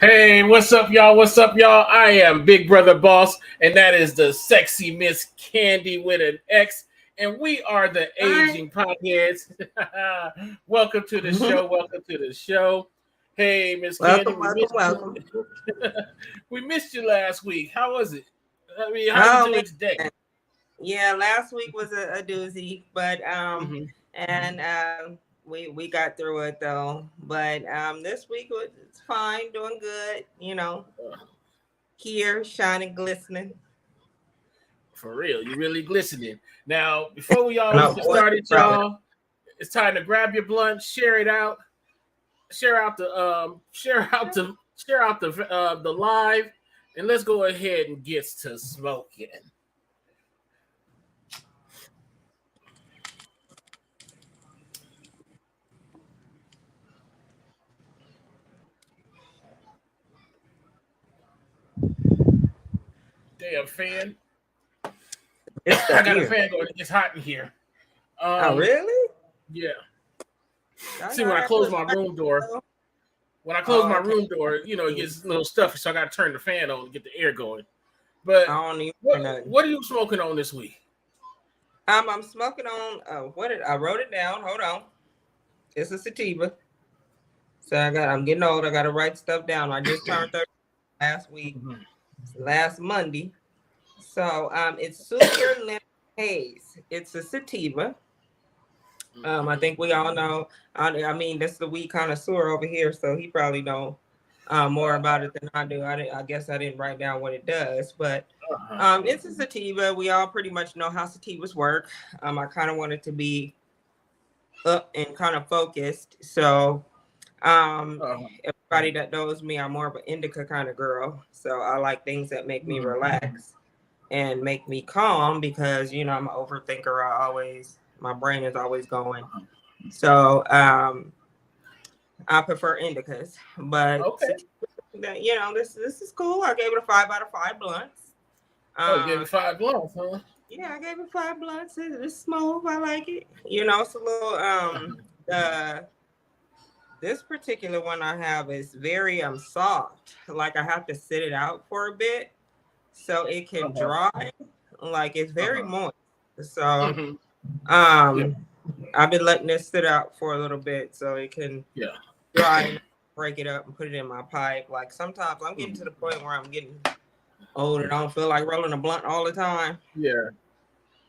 Hey, what's up, y'all? What's up, y'all? I am Big Brother Boss, and that is the sexy Miss Candy with an X, and we are the Hi. Aging Potheads. Welcome to the show. Welcome to the show. Hey, Miss Candy, Welcome, we welcome, missed you. welcome. We missed you last week. How was it? I mean, how you Oh doing today? man, yeah, last week was a doozy, but Hmm. and we got through it though. But this week was it's fine, doing good. Here shining, glistening. For real, you really glistening. Now, before we all No, get oil started, brother. y'all, it's time to grab your blunt, share it out, share out the live, and let's go ahead and get to smoking. Damn fan. It's I stuff got a here. fan going. It's hot in here. Oh um really? yeah. I See, know when I I got to close put my it room door, back. when I close Oh, my okay. room door, it gets a little stuffy, so I got to turn the fan on to get the air going. But I don't even what hear nothing. what are you smoking on this week? I'm smoking on. What did I wrote it down? Hold on. It's a sativa. So I'm getting old. I got to write stuff down. I just turned 30 last week, Mhm. last Monday. So it's super lemon haze. It's a sativa. I think we all know. I mean, that's the weed connoisseur over here, so he probably know more about it than I do. I guess I didn't write down what it does, but Uh-huh. it's a sativa. We all pretty much know how sativas work. I kind of wanted to be up and kind of focused. So Uh-huh. everybody that knows me, I'm more of an indica kind of girl. So I like things that make me Mhm. relax and make me calm because I'm an overthinker. My brain is always going. So I prefer indicas, but Okay. this is cool. I gave it a 5 out of 5 blunts. Oh, you gave Uh, it 5 blunts, huh? yeah, I gave it 5 blunts. It's smooth. I like it. It's a little uh this particular one I have is very soft. Like I have to sit it out for a bit so it can Uh-huh. dry. Like it's very Uh-huh. moist. So Hmm. Yeah. um I've been letting this sit out for a little bit so it can Yeah. dry and break it up and put it in my pipe. Like sometimes I'm getting to Mhm. the point where I'm getting old and I don't feel like rolling a blunt all the time. Yeah.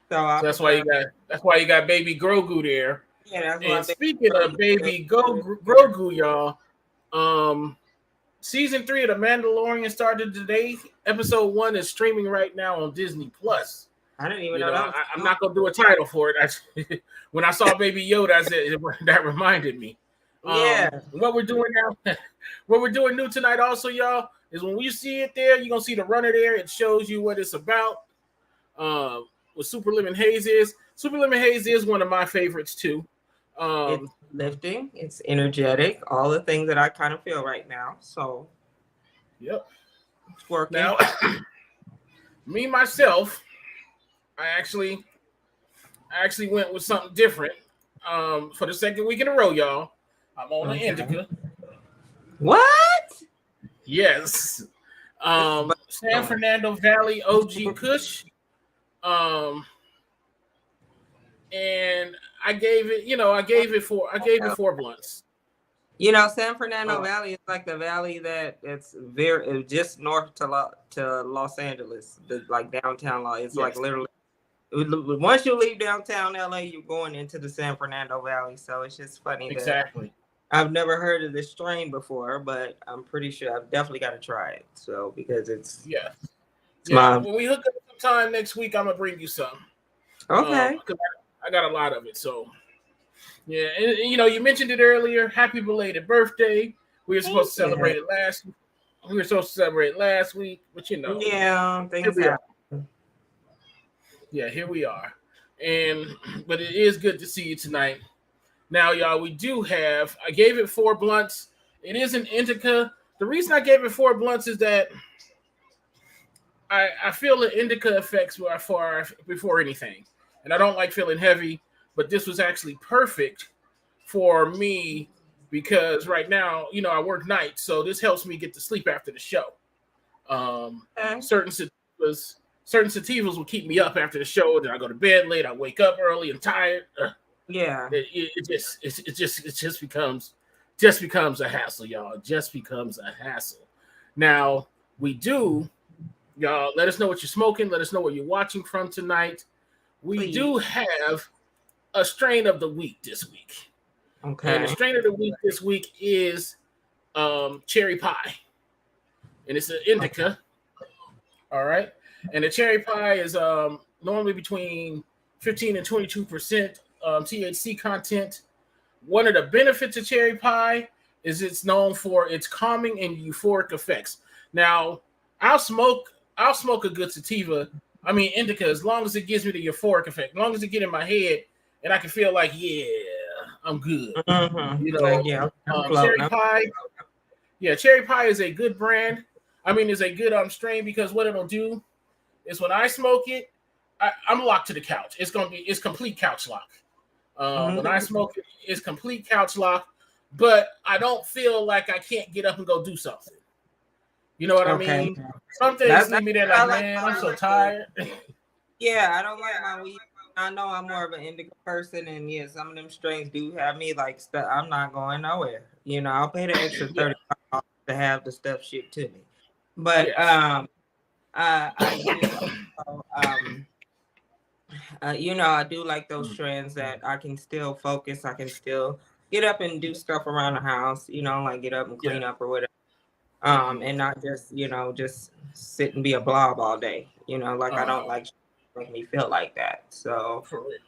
So I So prefer that's why you got baby Grogu there. yeah, that's what And I've been speaking of baby here. Grogu, y'all, um, season 3 of The Mandalorian started today. Episode 1 is streaming right now on Disney Plus. I didn't even know that was I'm not gonna do a title for it. When I saw Baby Yoda, I said that reminded me. yeah. What we're doing now, what we're doing new tonight, also, y'all, is when you see it there, you're gonna see the runner there. It shows you what it's about. What Super Lemon Haze is. Super Lemon Haze is one of my favorites too. It's Um, lifting, it's energetic, all the things that I kind of feel right now. So yep. it's working. Now, me myself, I actually went with something different. For the second week in a row, y'all, I'm on an Okay. indica. What? Yes. This is what San I'm Fernando Valley OG Kush. Um, and I gave it doing. 4 blunts. San Fernando Uh, Valley is like the valley it's very just north to Los Angeles, like downtown. It's like yes, literally once you leave downtown LA, you're going into the San Fernando Valley. So it's just funny that exactly. I've never heard of this strain before, but I'm pretty sure I've definitely got to try it. So because Yes. it's Yeah. my When we hook up sometime next week, I'm gonna bring you some. okay. Because I got a lot of it. So yeah, and you mentioned it earlier. Happy belated birthday. We were supposed Thank to you. celebrate it last. We were supposed to celebrate it last week, but Yeah, here things we are. happen. Yeah, here we are. And but it is good to see you tonight. Now, y'all, we do have. I gave it 4 blunts. It is an indica. The reason I gave it 4 blunts is that I feel the indica effects were far before anything, and I don't like feeling heavy. But this was actually perfect for me because right now, I work nights, so this helps me get to sleep after the show. Okay. Certain sativas will keep me up after the show. Then I go to bed late. I wake up early and tired. Yeah. It just becomes a hassle, y'all. It just becomes a hassle. Now we do, y'all. Let us know what you're smoking. Let us know what you're watching from tonight. We Please. do have a strain of the week this week. And the Okay. strain of the week this week is cherry pie. And it's an indica. All right. And the cherry pie is normally between 15 and 22% THC content. One of the benefits of cherry pie is it's known for its calming and euphoric effects. Now, I'll smoke a good sativa, indica, as long as it gives me the euphoric effect, as long as it get in my head and I can feel like, yeah, I'm good. Mm-hmm. Like, yeah, Cherry pie. Yeah, cherry pie is a good brand. Is a good strain, because what it'll do is when I smoke it, I'm locked to the couch. It's complete couch lock. When I smoke it, it's complete couch lock, but I don't feel like I can't get up and go do something. You know what I mean? Some things leave me there like, man, I'm so tired. Yeah, I don't like my weed. I know I'm more of an indica person, and yeah, some of them strains do have me like stuff. I'm not going nowhere. I'll pay the extra $35 to have the stuff shipped to me. But Yes. I do. I do like those strains that I can still focus. I can still get up and do stuff around the house. Like get up and clean up or whatever. And not just sit and be a blob all day. I don't like make me feel like that. So For real.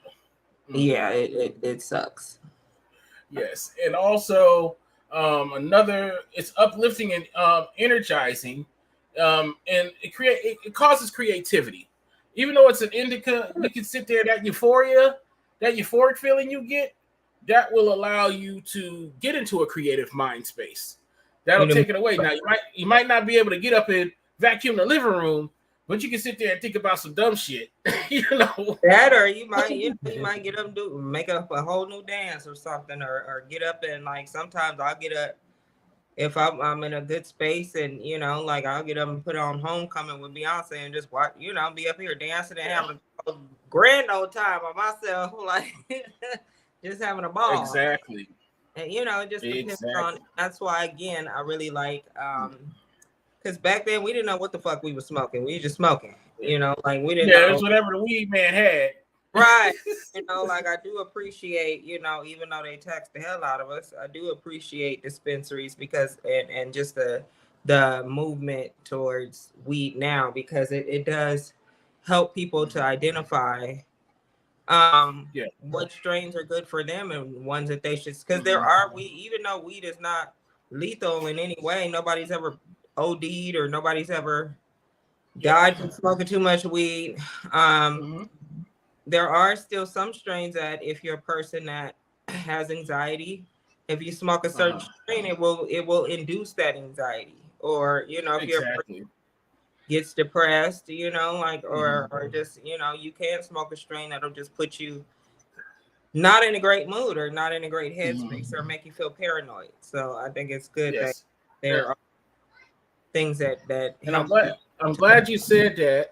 yeah, it sucks. Yes, and also it's uplifting and energizing, and it causes creativity. Even though it's an indica, you can sit there, that euphoric feeling you get, that will allow you to get into a creative mind space. That'll take it away. Now you might not be able to get up and vacuum the living room, but you can sit there and think about some dumb shit. That, or you might get up and make up a whole new dance or something, or get up and like sometimes I'll get up if I'm in a good space, and like I'll get up and put on Homecoming with Beyonce and just watch, be up here dancing and having a grand old time by myself, like just having a ball. Exactly. And it just depends on. That's why again I really like because back then we didn't know what the fuck we were smoking. We were just smoking. Like we didn't know. It was whatever the weed man had. Right. Like I do appreciate, even though they tax the hell out of us, I do appreciate dispensaries because and just the movement towards weed now, because it does help people to identify what strains are good for them and ones that they should, because there are weed, even though weed is not lethal in any way, nobody's ever OD'd or nobody's ever died from smoking too much weed. There are still some strains that if you're a person that has anxiety, if you smoke a certain strain, it will induce that anxiety. Or if you're a person gets depressed, or just you can smoke a strain that'll just put you not in a great mood or not in a great headspace or make you feel paranoid. So I think it's good that there are things that and I'm glad you said that.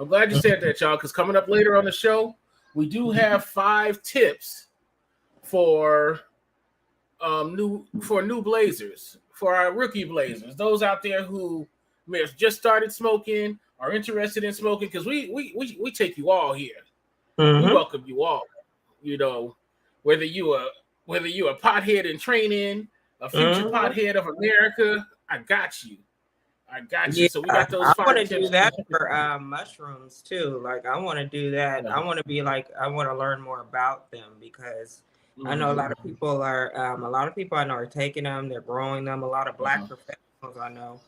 I'm glad you said that, y'all, because coming up later on the show, we do have 5 tips for new blazers, for our rookie blazers, those out there who may have just started smoking, are interested in smoking, because we take you all here. We welcome you all. Whether you a pothead in training, a future pothead of America, I got you. So we got those 5 tips. I want to do that for mushrooms too. Like I want to do that. I want to be like, I want to learn more about them, because I know a lot of people I know are taking them, they're growing them. A lot of Black professionals I know,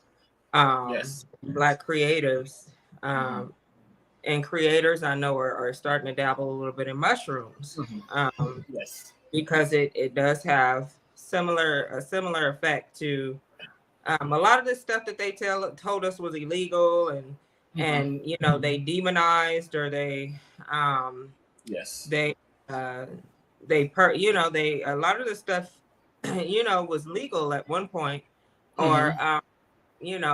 Black creatives, and creators I know are starting to dabble a little bit in mushrooms. Because it does have a similar effect to a lot of the stuff that they told us was illegal, and they demonized, or they a lot of the stuff was legal at one point, or Mm-hmm.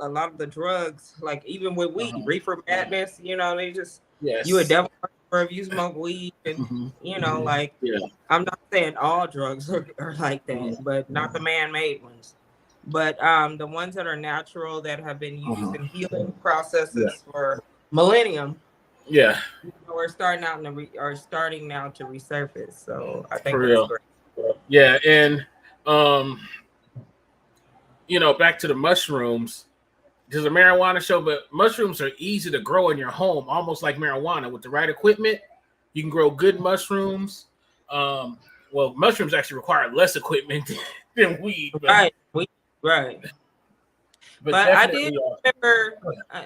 a lot of the drugs, like even with weed, Uh-huh. reefer madness, they just you a Yes. devil worshiper if you smoke weed, and Mm-hmm. like Yeah. I'm not saying all drugs are like that, Mm-hmm. but not the man-made ones. But the ones that are natural that have been used Uh-huh. in healing Yeah. processes for millennium, Yeah. are starting out are starting now to resurface. So I For think that's real. great. Yeah. And um, back to the mushrooms. There's a marijuana show, but mushrooms are easy to grow in your home, almost like marijuana. With the right equipment, you can grow good mushrooms. Um, well, mushrooms actually require less equipment than weed, Right, right. but But I did definitely. remember,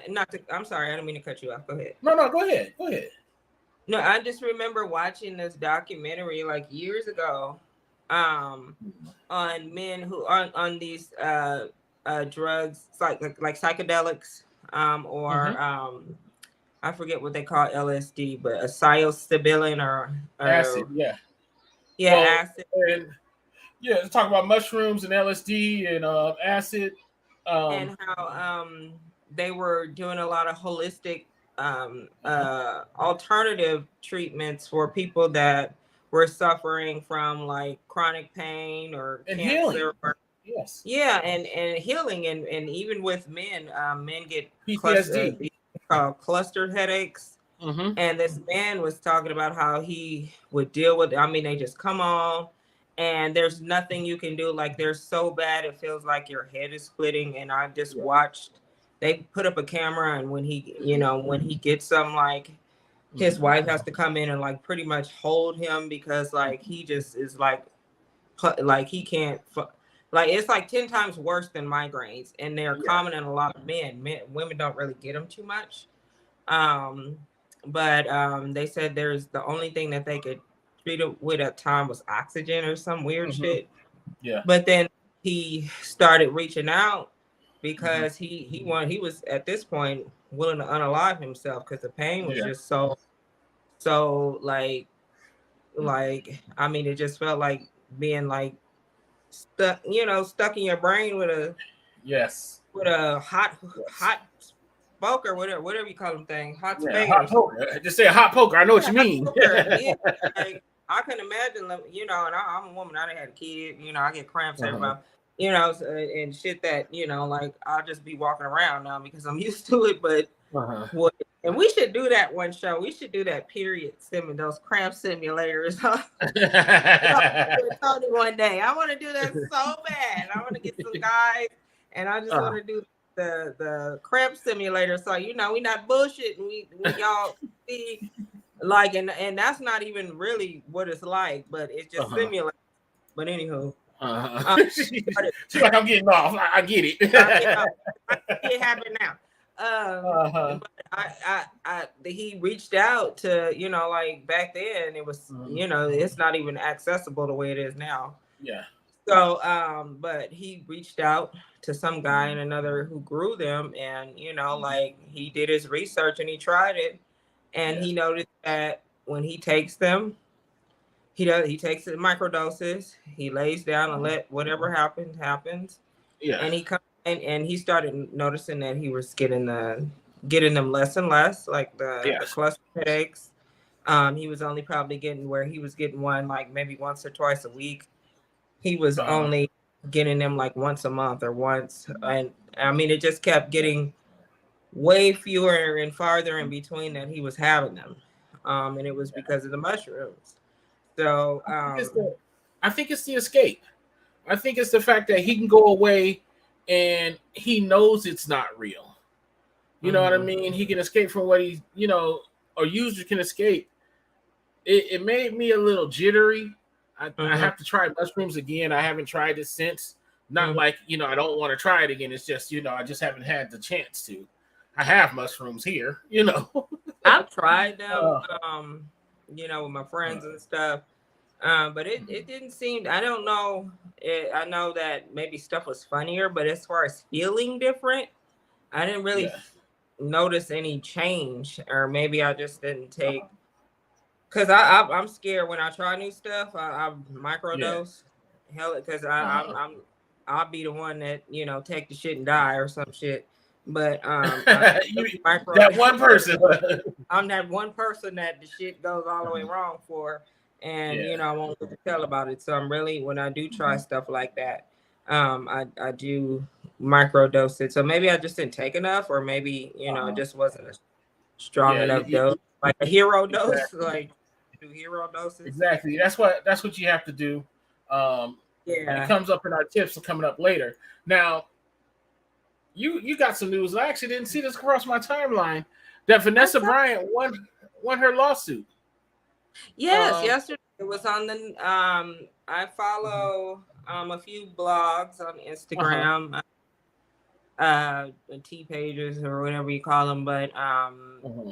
not to. I'm sorry, I didn't mean to cut you off. Go ahead. No, no, go ahead, go ahead. No, I just remember watching this documentary like years ago, um, on men who on these drugs, like psychedelics, or Mm-hmm. I forget what they call LSD, but a psilocybin Acid, or yeah. yeah, Well, acid, and yeah, let's talk about mushrooms and LSD and acid. Um, and how they were doing a lot of holistic alternative treatments for people that were suffering from like chronic pain or and healing. cancer or Yes. yeah, and healing, and even with men, men get PTSD. clustered headaches. Mm-hmm. And this man was talking about how he would deal with. I mean, they just come on, and there's nothing you can do. Like they're so bad, it feels like your head is splitting. And I just Yeah. watched. They put up a camera, and when he gets some, like his Mm-hmm. wife has to come in and like pretty much hold him because like he just is like he can't. Like it's like 10 times worse than migraines, and they're Yeah. common in a lot of men. Women don't really get them too much. Um, but they said there's the only thing that they could treat it with at time was oxygen or some weird Mm-hmm. shit. Yeah. But then he started reaching out Mm-hmm. because he was at this point willing to unalive himself because the pain was Yeah. just so like I mean it just felt like being like stuck in your brain Yes. with a Yes. hot spoke or whatever you call them thing, hot Yeah. spade. Hot poker. Just say a hot poker. I know what Yeah, you hot mean. poker. Yeah, like I can imagine them, and I'm a woman. I done had a kid. I get cramps every Uh-huh. month. And shit that like I'll just be walking around now because I'm used to it. But Uh-huh. what? And we should do that one show. We should do that period those cramp simulators. Tony one day. I want to do that so bad. I want to get some guys, and I just want uh, to do the cramp simulator. So we not bullshitting. We y'all see. Like and that's not even really what it's like, but it's just uh-huh. simulated. But anywho, Uh-huh. She's like, I'm getting off. I get it. I see it happen now. Uh-huh. But he reached out to like back then it was Mhm. it's not even accessible the way it is now. Yeah. So but he reached out to some guy and another who grew them, and like he did his research and he tried it. And Yeah. he noticed that when he takes them, he takes it in microdoses. He lays down and let whatever happens. Yeah. And he comes and he started noticing that he was getting them less and less, like the Yes. cluster headaches. He was only probably getting where he was getting one like maybe once or twice a week. He was Uh-huh. only getting them like once a month or once, and I mean it just kept getting way fewer and farther in between that he was having them. And it was because of the mushrooms. So, I think it's the escape. I think it's the fact that he can go away and he knows it's not real. You know what I mhm, mean? He can escape from what he's, or user can escape. It made me a little jittery. I mhm, have to try mushrooms again. I haven't tried it since. Not mhm. like, I don't want to try it again. It's just, I just haven't had the chance to. I have mushrooms here. I've tried them, Uh, with my friends and stuff. But it didn't seem, I don't know. I know that maybe stuff was funnier, but as far as feeling different, I didn't really yeah. notice any change, or maybe I just didn't Uh, take, because I'm scared when I try new stuff. I yeah. microdose. hell, because I'll be the one that take the shit and die or some shit. But that one person. I'm that one person that the shit goes all the way wrong for, and I won't tell about it. So I'm really, when I do try stuff like that, I do microdose it. So maybe I just didn't take enough, or maybe it just wasn't a strong enough dose, like a hero dose, like do hero doses. Exactly. That's what you have to do. It comes up in our tips coming up later. Now, you got some news. I actually didn't see this across my timeline that Vanessa Bryant won her lawsuit. Yes, yesterday it was on the. I follow a few blogs on Instagram, T pages or whatever you call them, but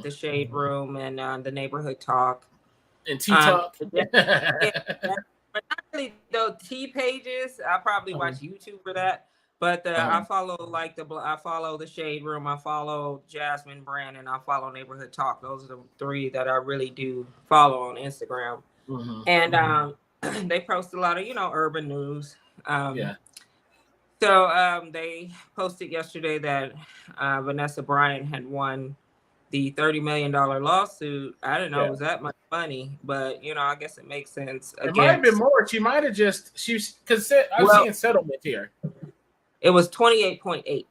the Shade Room and the Neighborhood Talk and T Talk. But not really those T pages. I probably watch YouTube for that. But I follow I follow the Shade Room, I follow Jasmine Brand, and I follow Neighborhood Talk. Those are the three that I really do follow on Instagram. And they post a lot of urban news. So they posted yesterday that Vanessa Bryant had won the $30 million lawsuit. I didn't know it was that much money, but I guess it makes sense. It might have been more. She might have because I'm seeing settlement here. It was 28.8.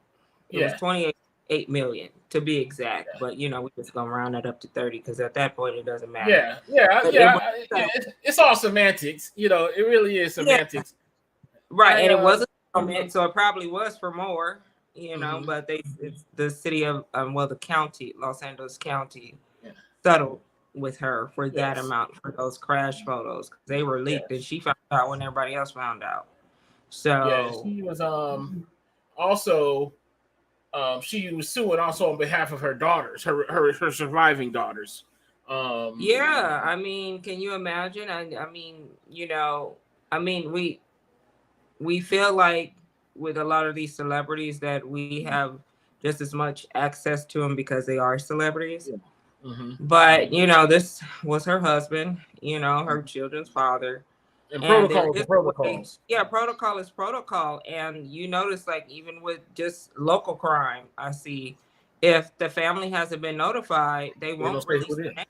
It was 28 million to be exact. But we're just gonna round that up to 30 because at that point it doesn't matter. It's all semantics. It really is semantics. Right, and it wasn't so it probably was for more. But it's the city of the county, Los Angeles County, settled with her for that amount for those crash photos. They were leaked, and she found out when everybody else found out. So she was also she was suing also on behalf of her daughters, her surviving daughters. I mean, can you imagine? We feel like with a lot of these celebrities that we have just as much access to them because they are celebrities. But this was her husband, her children's father. And protocol is protocols. Protocol is protocol. And you notice, like, even with just local crime, I see if the family hasn't been notified, they won't release the name.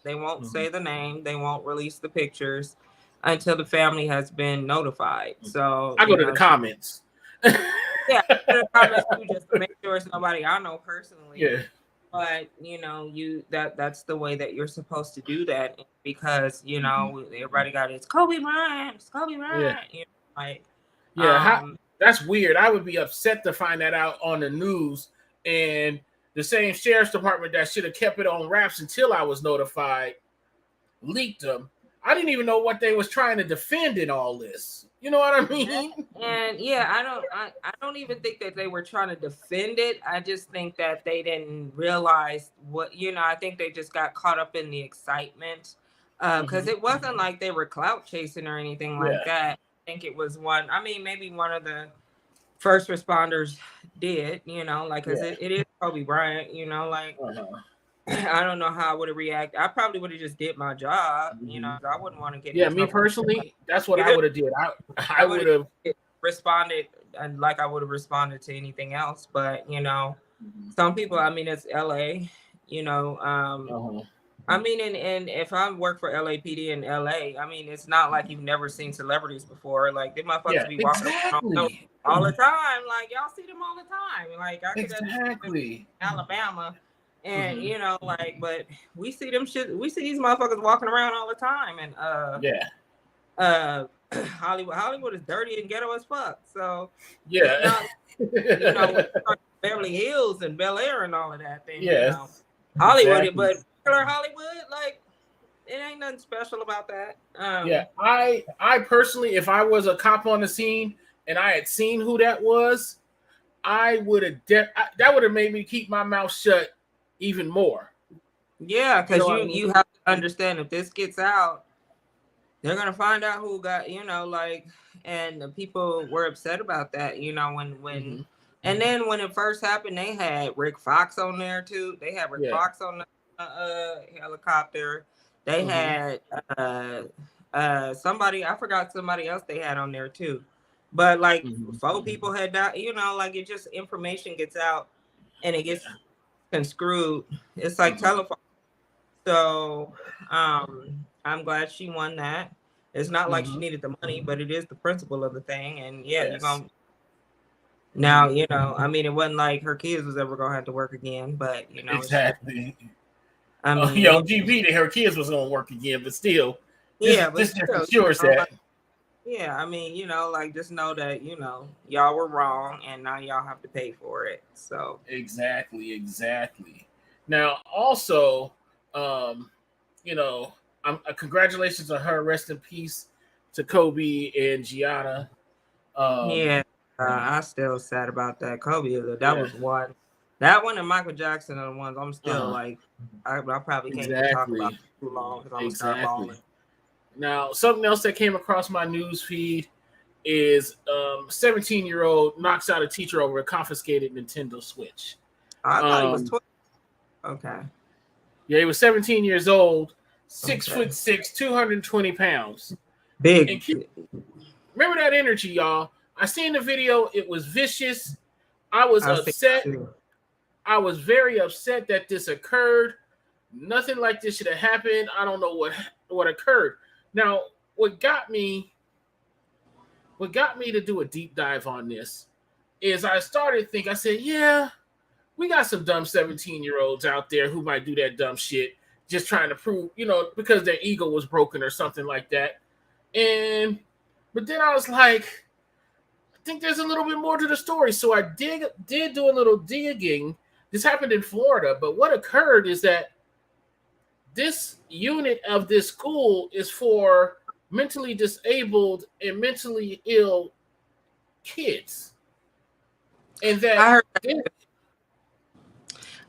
They won't say the name. They won't release the pictures until the family has been notified. So I go to the comments. To the comments too, just to make sure it's nobody I know personally. Yeah. But that's the way that you're supposed to do that because everybody got it's Kobe Bryant. That's weird. I would be upset to find that out on the news, and the same sheriff's department that should have kept it on wraps until I was notified leaked them. I didn't even know what they was trying to defend in all this. You know what I mean? And I don't even think that they were trying to defend it. I just think that they didn't realize what, I think they just got caught up in the excitement because it wasn't like they were clout chasing or anything like that. I think it was maybe one of the first responders did, because it is Kobe Bryant, I don't know how I would have reacted. I probably would have just did my job. I wouldn't want to get. Yeah, me personally, that's what I would have did. I would have responded like I would have responded to anything else. But some people. I mean, it's LA. I mean, and if I work for LAPD in LA, I mean, it's not like you've never seen celebrities before. Like, they motherfuckers be walking around all the time. Like, y'all see them all the time. Like, I could in Alabama. And but we see them shit. We see these motherfuckers walking around all the time, and Hollywood is dirty and ghetto as fuck. So Beverly Hills and Bel Air and all of that thing. Hollywood, but regular Hollywood, like, it ain't nothing special about that. I personally, if I was a cop on the scene and I had seen who that was, I would have that would have made me keep my mouth shut even more. Yeah, because you have to understand, if this gets out, they're gonna find out who got, and the people were upset about that, when and then when it first happened, they had Rick Fox on there too. They had Rick Fox on the helicopter. They had somebody, I forgot somebody else they had on there too. But like Mm-hmm. 4 people had died, you know, like it just information gets out and it gets conscrewed. It's like telephone. So I'm glad she won that. It's not like she needed the money, but it is the principle of the thing. And yeah, you're Yes. gonna now, you know, I mean, it wasn't like her kids was ever gonna have to work again, but you know, Exactly. I mean, Yo, GP that her kids was gonna work again, but still, yeah, but this still, just ensures that. like, yeah, I mean, you know, like just know that, you know, y'all were wrong and now y'all have to pay for it. So Exactly. Now, also, you know, congratulations on her. Rest in peace to Kobe and Gianna. yeah, I still sad about that. Kobe, that Yeah. was one. That one and Michael Jackson are the ones I'm still Uh-huh. like, I probably can't even talk about Exactly. it too long because I'm gonna start bawling. Now, something else that came across my news feed is 17-year-old knocks out a teacher over a confiscated Nintendo Switch. I thought he was 12. Okay. Yeah, he was 17 years old, 6'6", Okay. 220 pounds. Big. And remember that energy, y'all. I seen the video. It was vicious. I was upset. I was very upset that this occurred. Nothing like this should have happened. I don't know what occurred. Now, what got me to do a deep dive on this is I started to think, I said, yeah, we got some dumb 17-year-olds out there who might do that dumb shit just trying to prove, you know, because their ego was broken or something like that. But then I was like, I think there's a little bit more to the story. So I did do a little digging. This happened in Florida, but what occurred is that this unit of this school is for mentally disabled and mentally ill kids. And that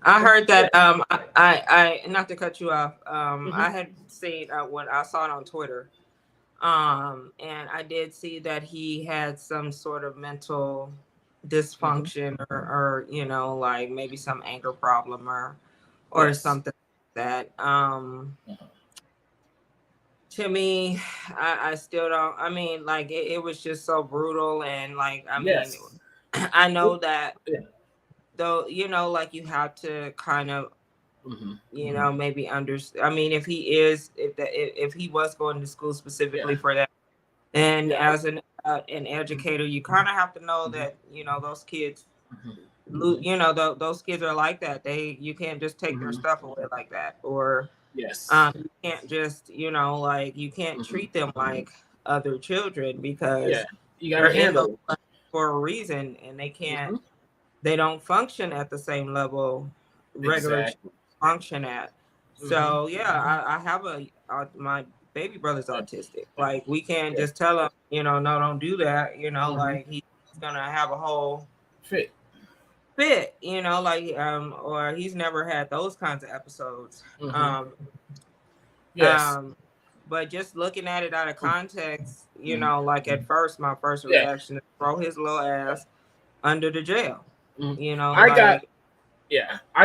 I heard that I not to cut you off. I had seen when I saw it on Twitter. And I did see that he had some sort of mental dysfunction or you know, like maybe some anger problem or something like that. To me, I still don't. I mean, like it was just so brutal, and like I mean, I know that though, you know, like you have to kind of, you know, maybe understand. I mean, if he was going to school specifically for that, and as an educator, you kind of have to know that, you know, those kids, you know, those kids are like that. You can't just take their stuff away like that, or you can't just, you know, like you can't treat them like other children because you gotta handle it for a reason, and they don't function at the same level regular function at. So yeah, I have my baby brother's autistic. Like we can't just tell him, you know, no, don't do that. You know, like he's gonna have a whole fit, you know, like or he's never had those kinds of episodes. But just looking at it out of context, you know, like at first, my first reaction is throw his little ass under the jail. You know, I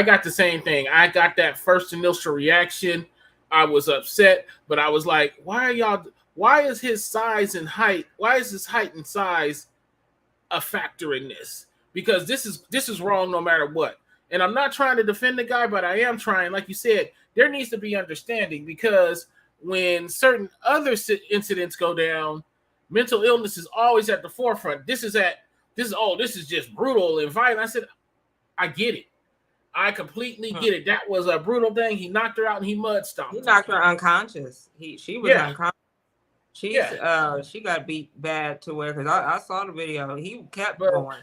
got the same thing. I got that first initial reaction. I was upset, but I was like, why is his size and height, why is his height and size a factor in this? Because this is wrong no matter what. And I'm not trying to defend the guy, but I am trying. Like you said, there needs to be understanding, because when certain other incidents go down, mental illness is always at the forefront. This is just brutal and violent. I said, I get it. I completely get it. That was a brutal thing. He knocked her out and he mud stomped. He knocked her unconscious. She was unconscious. She got beat bad to where, because I saw the video. He kept going.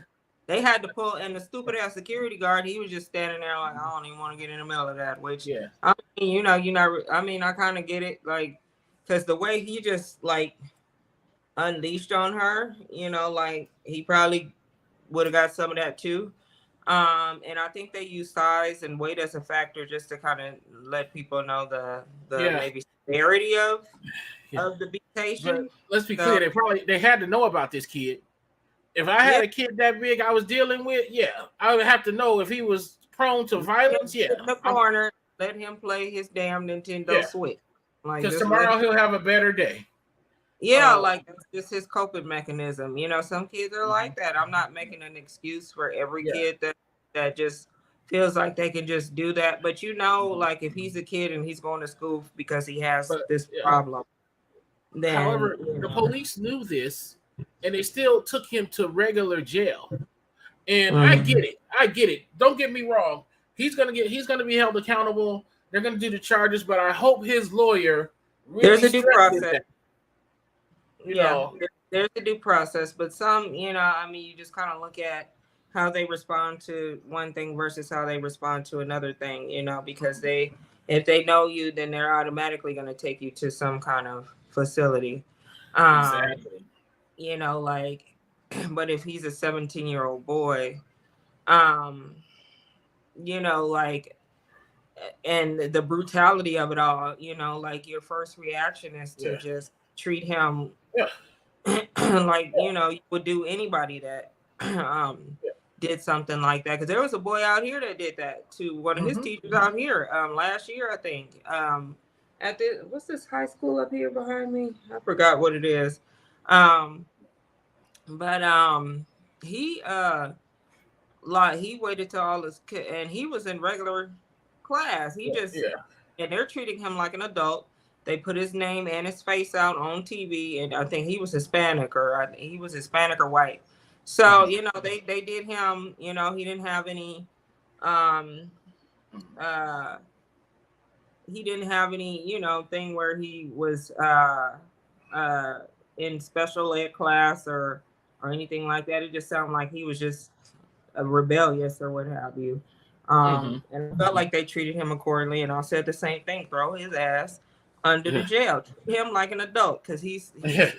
They had to pull, and the stupid ass security guard, he was just standing there like, I don't even want to get in the middle of that. Which I mean, you know, I mean, I kind of get it, like, because the way he just like unleashed on her, you know, like he probably would have got some of that too. And I think they use size and weight as a factor just to kind of let people know the maybe severity of the mutation. Let's be clear, they had to know about this kid. If I had a kid that big I was dealing with, I would have to know if he was prone to violence. In the corner, let him play his damn Nintendo Switch. Because tomorrow he'll have a better day. Yeah, like that's just his coping mechanism. You know, some kids are like that. I'm not making an excuse for every Yeah. kid that just feels like they can just do that. But you know, like if he's a kid and he's going to school because he has But this yeah. problem, then However, you the know. police knew this, and they still took him to regular jail. And I Mhm. get it. I get it. Don't get me wrong. He's gonna be held accountable. They're gonna do the charges, but I hope his lawyer There's really a due stresses process. that. You Yeah, know. there's a due process, but some, you know, I mean, you just kind of look at how they respond to one thing versus how they respond to another thing, you know, because if they know you, then they're automatically going to take you to some kind of facility. Um, Exactly. you know, like, but if he's a 17-year-old boy, um, you know, like, and the brutality of it all, you know, like your first reaction is to Yeah. just treat him Yeah. like, you know, you would do anybody that Yeah. did something like that. Because there was a boy out here that did that to one of his Mm-hmm. teachers out here last year, I think. At the what's this high school up here behind me? I forgot what it is. Um, but he like he waited till all his and he was in regular class. He just Yeah. and they're treating him like an adult. They put his name and his face out on TV, and I think he was Hispanic or white. So Mm-hmm. you know they did him. You know he didn't have any um uh you know thing where he was uh in special ed class or anything like that. It just sounded like he was just rebellious or what have you. Mm-hmm. And I felt like they treated him accordingly, and I said the same thing: throw his ass under the Yeah. jail, treat him like an adult, because Yeah. he's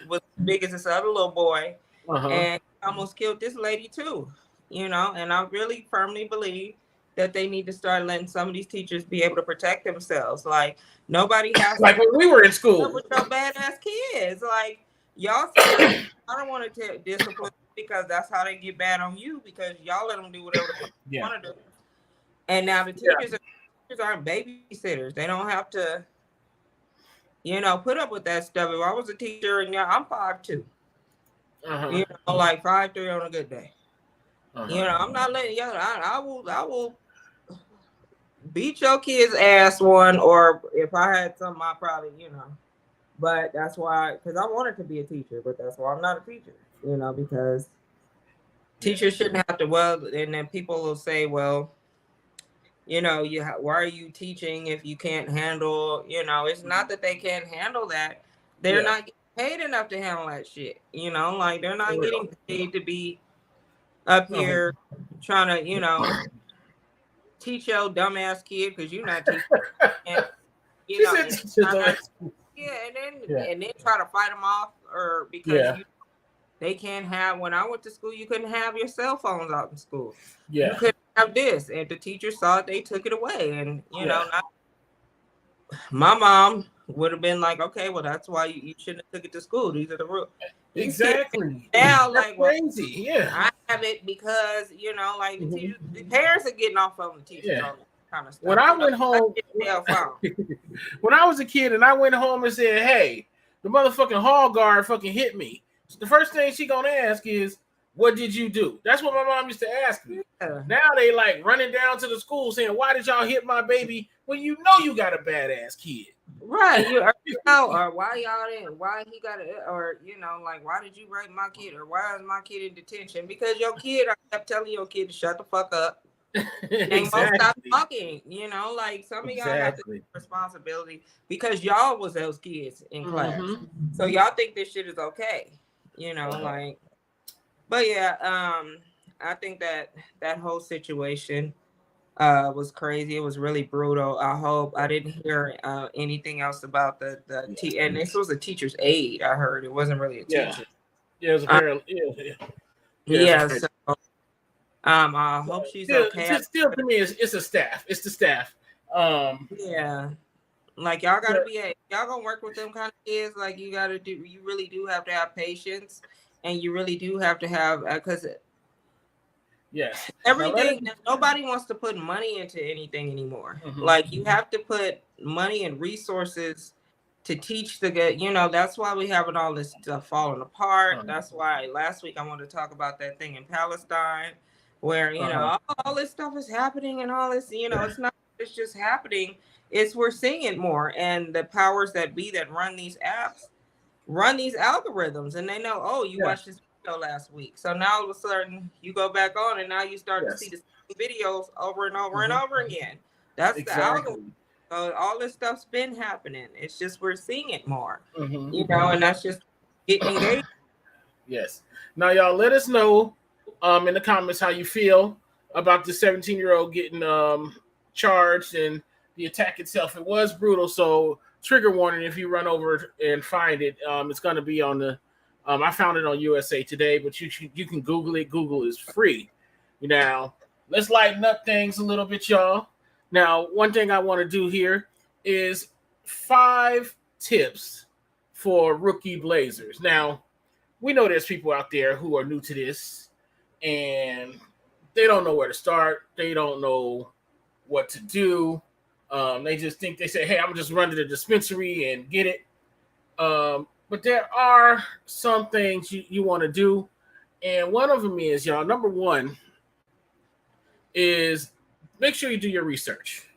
was as big as this other little boy, Uh-huh. and he almost killed this lady too. You know, and I really firmly believe that they need to start letting some of these teachers be able to protect themselves. Like nobody has to Like put when we were in up school. with your badass kids. Like y'all sit there and I don't want to discipline because that's how they get bad on you because y'all let them do whatever the fuck they Yeah. want to do. And now the Yeah. teachers aren't babysitters. They don't have to, you know, put up with that stuff. If I was a teacher and yeah, I'm 5'2", Uh-huh. you know, like 5'3" on a good day. You Uh-huh. know, I'm not letting y'all. I will beat your kid's ass one, or if I had something, I probably, you know. But that's why, because I wanted to be a teacher, but that's why I'm not a teacher, you know, because Yeah. teachers shouldn't have to, well, and then people will say, well, you know, why are you teaching if you can't handle, you know, it's not that they can't handle that. They're Yeah. not getting paid enough to handle that shit, you know, like they're For not real. getting paid to be up Uh-huh. here trying to, you know, teach your dumbass kid because you're not teaching. And, you She know, said and teachers don't. yeah, Yeah. and then try to fight them off or because Yeah. you they can't have. When I went to school, you couldn't have your cell phones out in school. You Yeah. couldn't have this, and the teachers saw it. They took it away, and you Yeah. know, my mom would have been like, "Okay, well, that's why you shouldn't have took it to school. These are the rules." These kids Exactly. now, That's like, well, crazy. Yeah. I have it because you know, like the Mhm. teachers, the parents are getting off on the teachers Yeah. on that kind of When stuff. I You know, went I home, get cell phone. when I was a kid and I went home and said, "Hey, the motherfucking hall guard fucking hit me," the first thing she gonna ask is, "What did you do?" That's what my mom used to ask me. Yeah. Now they like running down to the school saying, "Why did y'all hit my baby?" When you know you got a badass kid. Right, you know, or why y'all didn't, why he got it, or you know, like why did you rape my kid, or why is my kid in detention? Because your kid, I kept telling your kid to shut the fuck up. They won't stop Exactly. talking. You know, like some of y'all have to Exactly. take responsibility because y'all was those kids in class, Mm-hmm. so y'all think this shit is okay. You know, Uh-huh. like, but yeah, I think that whole situation was crazy. It was really brutal. I hope I didn't hear anything else about the and this was a teacher's aide. I heard it wasn't really a Yeah. teacher. Yeah. It was a Uh, parallel. Yeah. Yeah. It's a yeah, parallel. so I hope she's Still, okay. still to me, it's a staff. It's the staff. Um, Yeah, like y'all yeah, gotta y'all gonna work with them kind of kids. Like you really do have to have patience, and you really do have to have because yes. Now let it. everything nobody wants to put money into anything anymore. Mhm. Like you have to put money and resources to teach that's why we having all this stuff falling apart. That's why last week I wanted to talk about that thing in Palestine where, all this stuff is happening and all this, it's just happening. It's we're seeing it more. And the powers that be that run these apps, run these algorithms, and they know, oh, you watched this video last week. So now all of a sudden you go back on and now you start to see the same videos over and over and over again. That's the algorithm. So all this stuff's been happening. It's just we're seeing it more, and that's just getting engaged. Yes. Now, y'all, let us know in the comments how you feel about the 17-year-old getting charged and the attack itself. It was brutal, so trigger warning if you run over and find it. It's going to be on the I found it on USA Today, but you can Google it. Google is free. Now, let's lighten up things a little bit, y'all. Now, one thing I want to do here is 5 tips for rookie blazers. Now, we know there's people out there who are new to this, and they don't know where to start. They don't know what to do. They just think they say, hey, I'm just run to the dispensary and get it. But there are some things you want to do. And one of them is, y'all, number one is make sure you do your research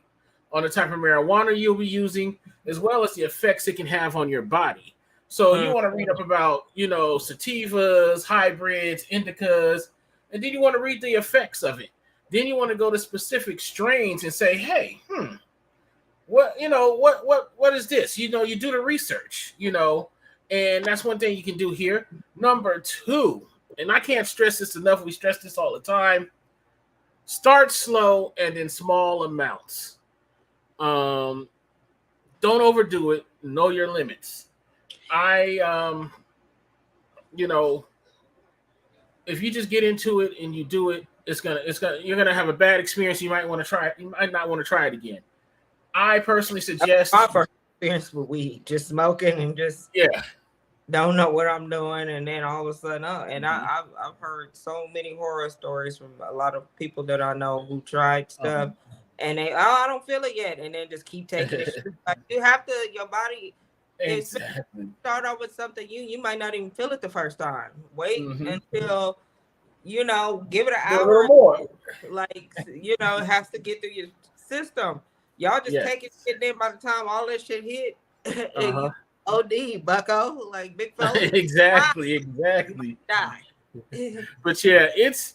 on the type of marijuana you'll be using, as well as the effects it can have on your body. So you want to read up about, sativas, hybrids, indicas, and then you want to read the effects of it. Then you want to go to specific strains and say, hey, what is this? You do the research, and that's one thing you can do here. Number 2, and I can't stress this enough. We stress this all the time. Start slow and in small amounts. Don't overdo it. Know your limits. If you just get into it and you do it, you're gonna have a bad experience. You might want to try it. You might not want to try it again. I personally suggest my first experience with weed, just smoking and just don't know what I'm doing, and then all of a sudden, I've heard so many horror stories from a lot of people that I know who tried stuff, and they I don't feel it yet, and then just keep taking it. Like, you have to, your body. Exactly. Start off with something you might not even feel it the first time. Wait until give it an hour more. Like it has to get through your system. Y'all just take it, and then by the time all that shit hit, you OD, bucko, like big fella. Exactly. Die. But yeah, it's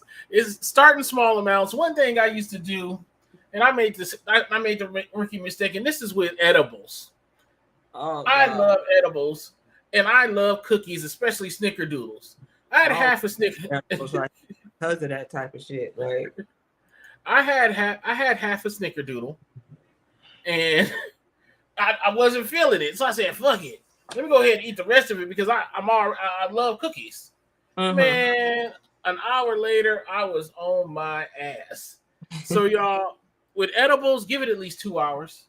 starting small amounts. One thing I used to do, and I made the rookie mistake, and this is with edibles. I love edibles, and I love cookies, especially snickerdoodles. I had half a snicker. Because of that type of shit, right? I had half a snickerdoodle, and I wasn't feeling it, so I said, "Fuck it, let me go ahead and eat the rest of it because I love cookies." Man, an hour later, I was on my ass. So y'all, with edibles, give it at least 2 hours.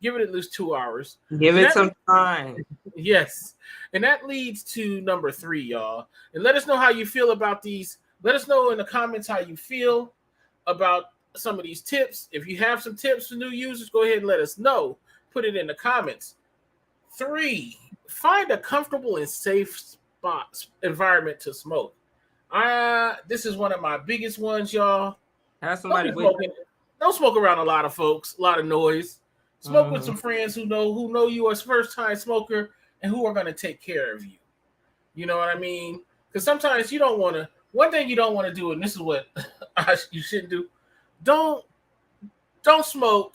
Give it some time. Yes. And that leads to number 3, y'all. And let us know how you feel about these. Let us know in the comments how you feel about some of these tips. If you have some tips for new users, go ahead and let us know. Put it in the comments. 3, find a comfortable and safe environment to smoke. This is one of my biggest ones, y'all. Have somebody don't smoke around a lot of folks, a lot of noise. Smoke with some friends who know you as first-time smoker and who are going to take care of you. You know what I mean? Because sometimes you don't want to. One thing you don't want to do, and this is what you shouldn't do. Don't smoke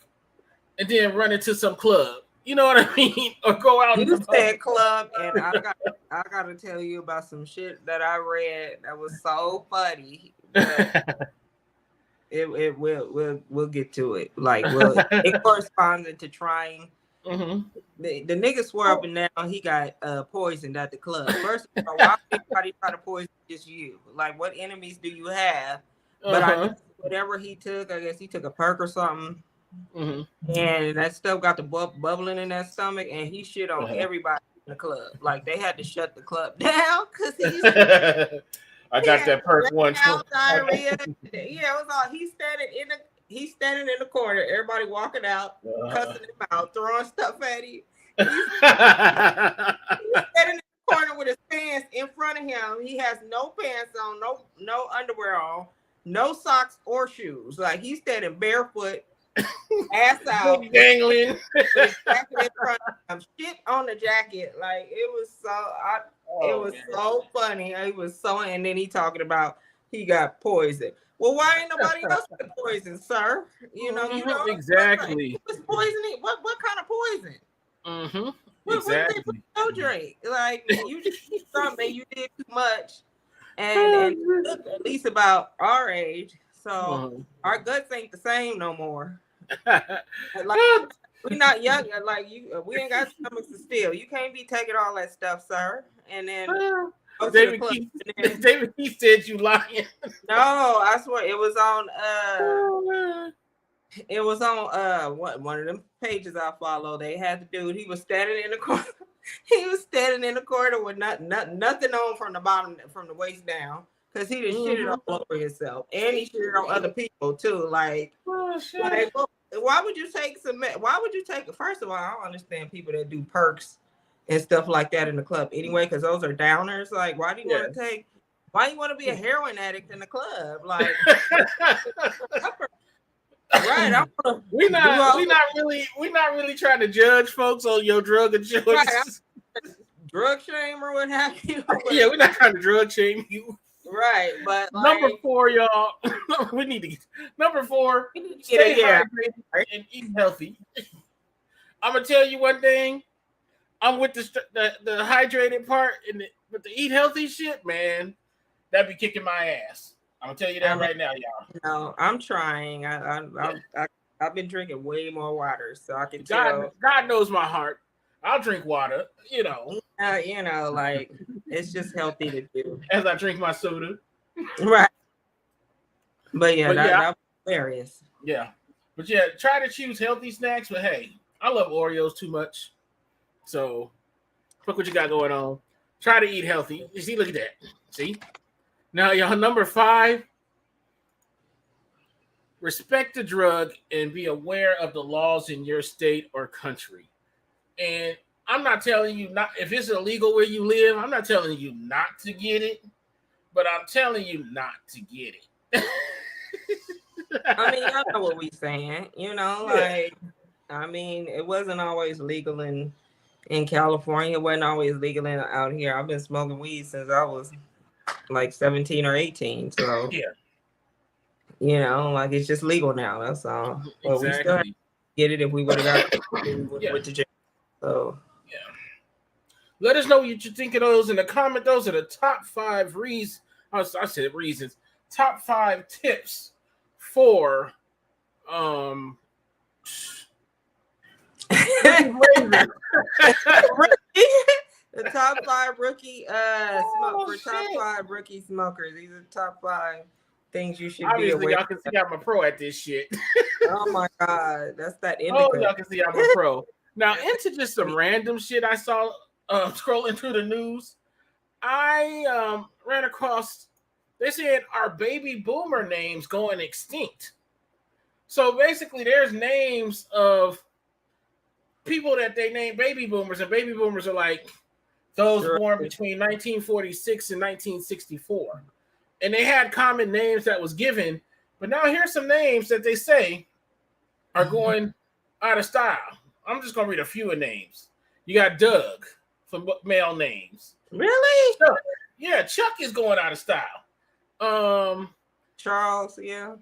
and then run into some club. You know what I mean? Or go out. You said club, and I got to tell you about some shit that I read that was so funny. We'll get to it. Like, it corresponds to trying. The nigga swore up and down he got poisoned at the club. First of all, why would anybody try to poison just you? Like, what enemies do you have? But I guess whatever he took, I guess he took a perk or something. And that stuff got the bubbling in that stomach, and he shit on everybody in the club. Like, they had to shut the club down because he's I got that perk once. Diarrhea. Yeah, it was all he's standing in the corner, everybody walking out, cussing him out, throwing stuff at him. He's standing in the corner with his pants in front of him. He has no pants on, no underwear on, no socks or shoes. Like he's standing barefoot, ass out, dangling. with his jacket in front of him, shit on the jacket. Like it was so funny. It was so, and then he talking about he got poisoned. Well, why ain't nobody else get poisoned, sir? You know, exactly. What's poisoning? What kind of poison? Exactly. What no drink. Like you just did something, you did too much, and look at least about our age. So our guts ain't the same no more. Like we're not young. Like you, we ain't got stomachs to steal. You can't be taking all that stuff, sir. And then David Keith said you lying. No, I swear it was on. It was on one of them pages I follow. They had the dude. He was standing in the corner. He was standing in the corner with nothing on from the bottom, from the waist down, because he just shitted all over himself, and he shitted on other people too. Like, like, why would you take some? Why would you take? First of all, I don't understand people that do perks and stuff like that in the club anyway, because those are downers. Like, why do you want to take? Why you want to be a heroin addict in the club? Like. Right, we're not really trying to judge folks on your drug of choice. Right, drug shame or what have you. Yeah, we're not trying to drug shame you. Right, but number 4, y'all. we need to get number 4. Stay hydrated and eat healthy. I'm gonna tell you one thing. I'm with the hydrated part, but the eat healthy shit, man, that be kicking my ass. I'm gonna tell you that right now, y'all. No, I'm trying. I've been drinking way more water, so I can tell. God knows my heart. I'll drink water, you know. Like it's just healthy to do. As I drink my soda. Right. But that's hilarious. Yeah. But yeah, try to choose healthy snacks. But hey, I love Oreos too much. So look what you got going on. Try to eat healthy. You see, look at that. See? Now, y'all, number 5, respect the drug and be aware of the laws in your state or country. And I'm not telling you not, if it's illegal where you live, I'm not telling you not to get it, but I'm telling you not to get it. I mean, I know what we're saying, like, I mean, it wasn't always legal in California. It wasn't always legal out here. I've been smoking weed since I was like 17 or 18, so like it's just legal now. That's all. But we still have to get it if we would have got with the jail. So let us know what you think of those in the comment. Those are the top 5 reasons. I said reasons. Top 5 tips for the top 5 rookie top 5 rookie smokers. These are the top 5 things you should be aware of. Y'all can see I'm a pro at this shit. Oh my god, that's that indica. Oh, y'all can see I'm a pro. Now into just some random shit I saw scrolling through the news. I ran across, they said our baby boomer names going extinct. So basically there's names of people that they name baby boomers, and baby boomers are like those born between 1946 and 1964. And they had common names that was given, but now here's some names that they say are going out of style. I'm just going to read a few of names. You got Doug for male names. Really? Chuck. Yeah, Chuck is going out of style. Charles, yeah.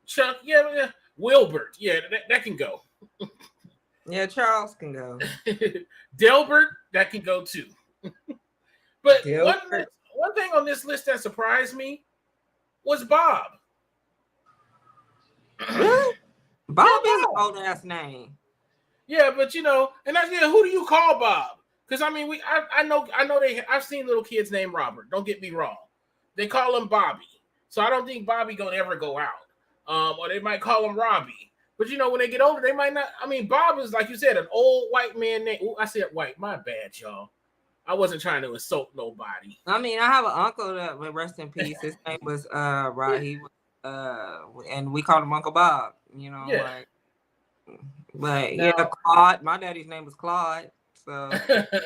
Chuck, yeah. Wilbert, yeah, that can go. Yeah, Charles can go. Delbert, that can go too. But one thing on this list that surprised me was Bob. Really? Bob is an old ass name. Yeah, but and who do you call Bob? Because I mean, I know I've seen little kids named Robert. Don't get me wrong. They call him Bobby, so I don't think Bobby gonna ever go out. Or they might call him Robbie. But when they get older, they might not. I mean, Bob is, like you said, an old white man name. Ooh, I said white. My bad, y'all. I wasn't trying to insult nobody. I mean, I have an uncle that would rest in peace. His name was Rod. He was and we called him Uncle Bob. Like But Now, yeah, Claude. My daddy's name was Claude. So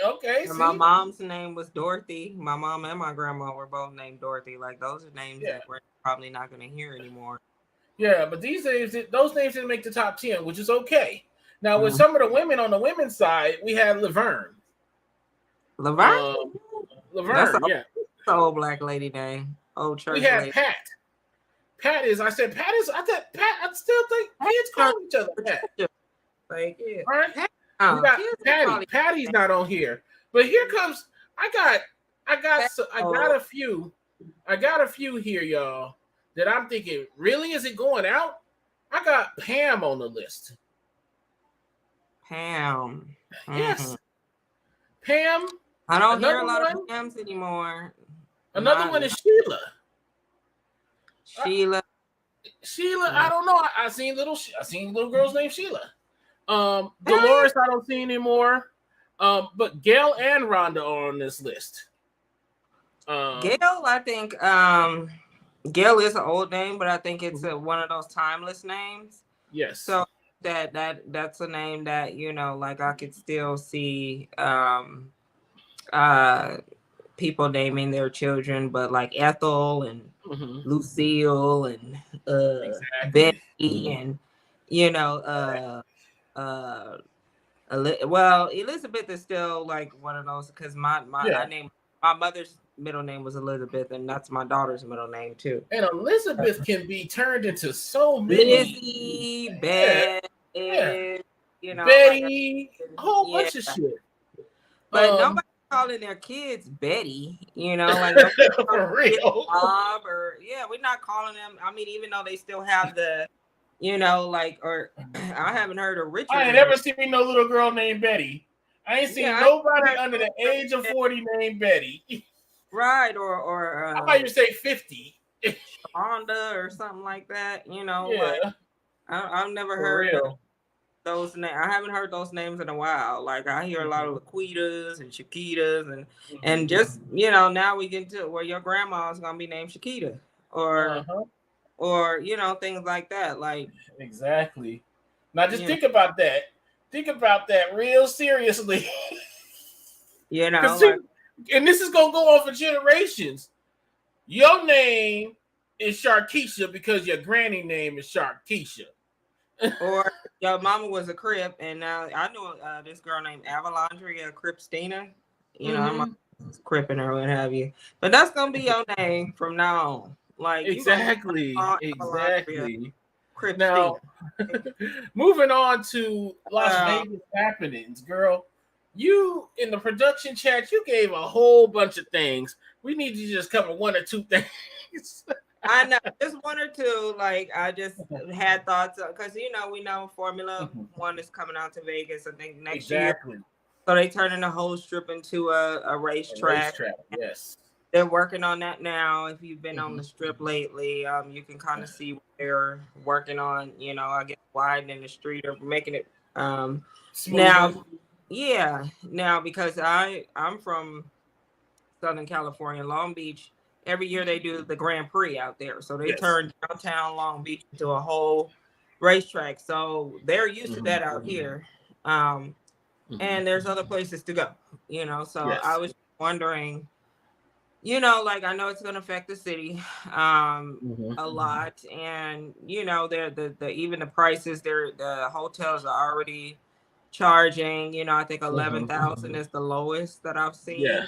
okay, and my see, mom's name was Dorothy. My mom and my grandma were both named Dorothy. Like those are names yeah, that we're probably not going to hear anymore. yeah, but those names didn't make the top 10, which is okay. Now, with Mm. some of the women on the women's side, we had Laverne. Laverne. Um, That's Laverne, yeah. an old black lady name. Old We church had lady. Pat. I thought Pat, I still think kids call each other Pat. Like, yeah. All right. We got Kids Patty. Patty's not on here. But here comes I got a few. I got a few here, y'all, that I'm thinking, really? Is it going out? I got Pam on the list. Pam. Yes. Pam. I don't hear a Another lot one. of Pams anymore. Another one is Sheila. Sheila. Sheila, I don't know. I seen little girls named Sheila. Dolores, I don't see anymore. But Gail and Rhonda are on this list. Gail, I think Gail is an old name, but I think it's one of those timeless names. Yes. So that's a name that, you know, like I could still see people naming their children, but like Ethel and Lucille and Betty and, you know, well, Elizabeth is still like one of those because my mother's middle name was Elizabeth, and that's my daughter's middle name too. And Elizabeth can be turned into so many. Lizzie, Beth, you know, Betty, a whole bunch of shit. But nobody calling their kids Betty, you know, like for real. Bob or we're not calling them. I mean, even though they still have the, you know, like, or I haven't heard of Richard. I ain't never seen no little girl named Betty. I ain't seen nobody under the age of 40 named Betty. Right, or I might even say 50. Honda or something like that, you know. Yeah. Like, I've never heard of those names. I haven't heard those names in a while. Like I hear a lot of Laquitas and Shaquitas and just, you know, now we get to where your grandma's gonna be named Shakita or you know, things like that. Like exactly. Now just think about that. Think about that real seriously. You know, and this is gonna go on for generations. Your name is Sharkeisha because your granny name is Sharkeisha. Or your mama was a Crip, and now I knew this girl named Avalandria Cripstina. You know, I'm cripping her, what have you. But that's gonna be your name from now on. Like exactly. Now, moving on to Las Vegas happenings, girl. You in the production chat, you gave a whole bunch of things. We need to just cover one or two things. I know, just one or two. Like I just had thoughts because you know we know Formula One is coming out to Vegas. I think next year. So they turning the whole strip into a racetrack. Yes, they're working on that now. If you've been on the strip lately, you can kind of see what they're working on. You know, I guess widening the street or making it now. Yeah, now because I'm from Southern California, Long Beach. Every year they do the Grand Prix out there. So they turn downtown Long Beach into a whole racetrack. So they're used to that out here. And there's other places to go, you know. So I was wondering, you know, like I know it's going to affect the city a lot. And, you know, the even the prices, the hotels are already charging, you know, I think 11,000 is the lowest that I've seen. Yeah.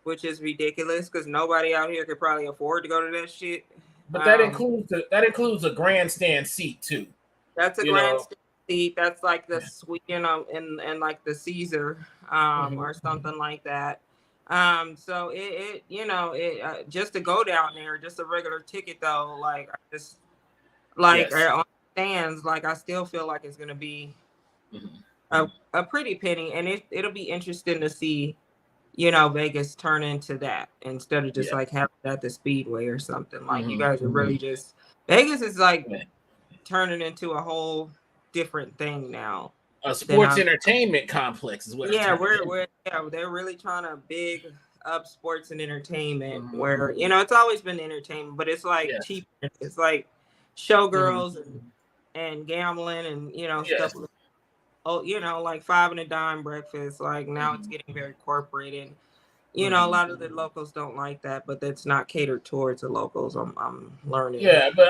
Which is ridiculous because nobody out here could probably afford to go to that shit. But that includes a grandstand seat too. That's a grandstand seat. That's like the suite, you know, and like the Caesar or something like that. So it you know, it just to go down there, just a regular ticket though, like I just like on stands, like I still feel like it's gonna be a pretty penny, and it'll be interesting to see. You know, Vegas turn into that instead of just like having it at the Speedway or something. Like you guys are really just Vegas is like turning into a whole different thing now. A sports entertainment complex is what. Yeah, they're really trying to big up sports and entertainment. Where you know it's always been entertainment, but it's like cheap. It's like showgirls and gambling and you know stuff. oh, like five and a dime breakfast. Like now it's getting very corporate, and a Mhm. lot of the locals don't like that, but that's not catered towards the locals. I'm learning. Yeah, but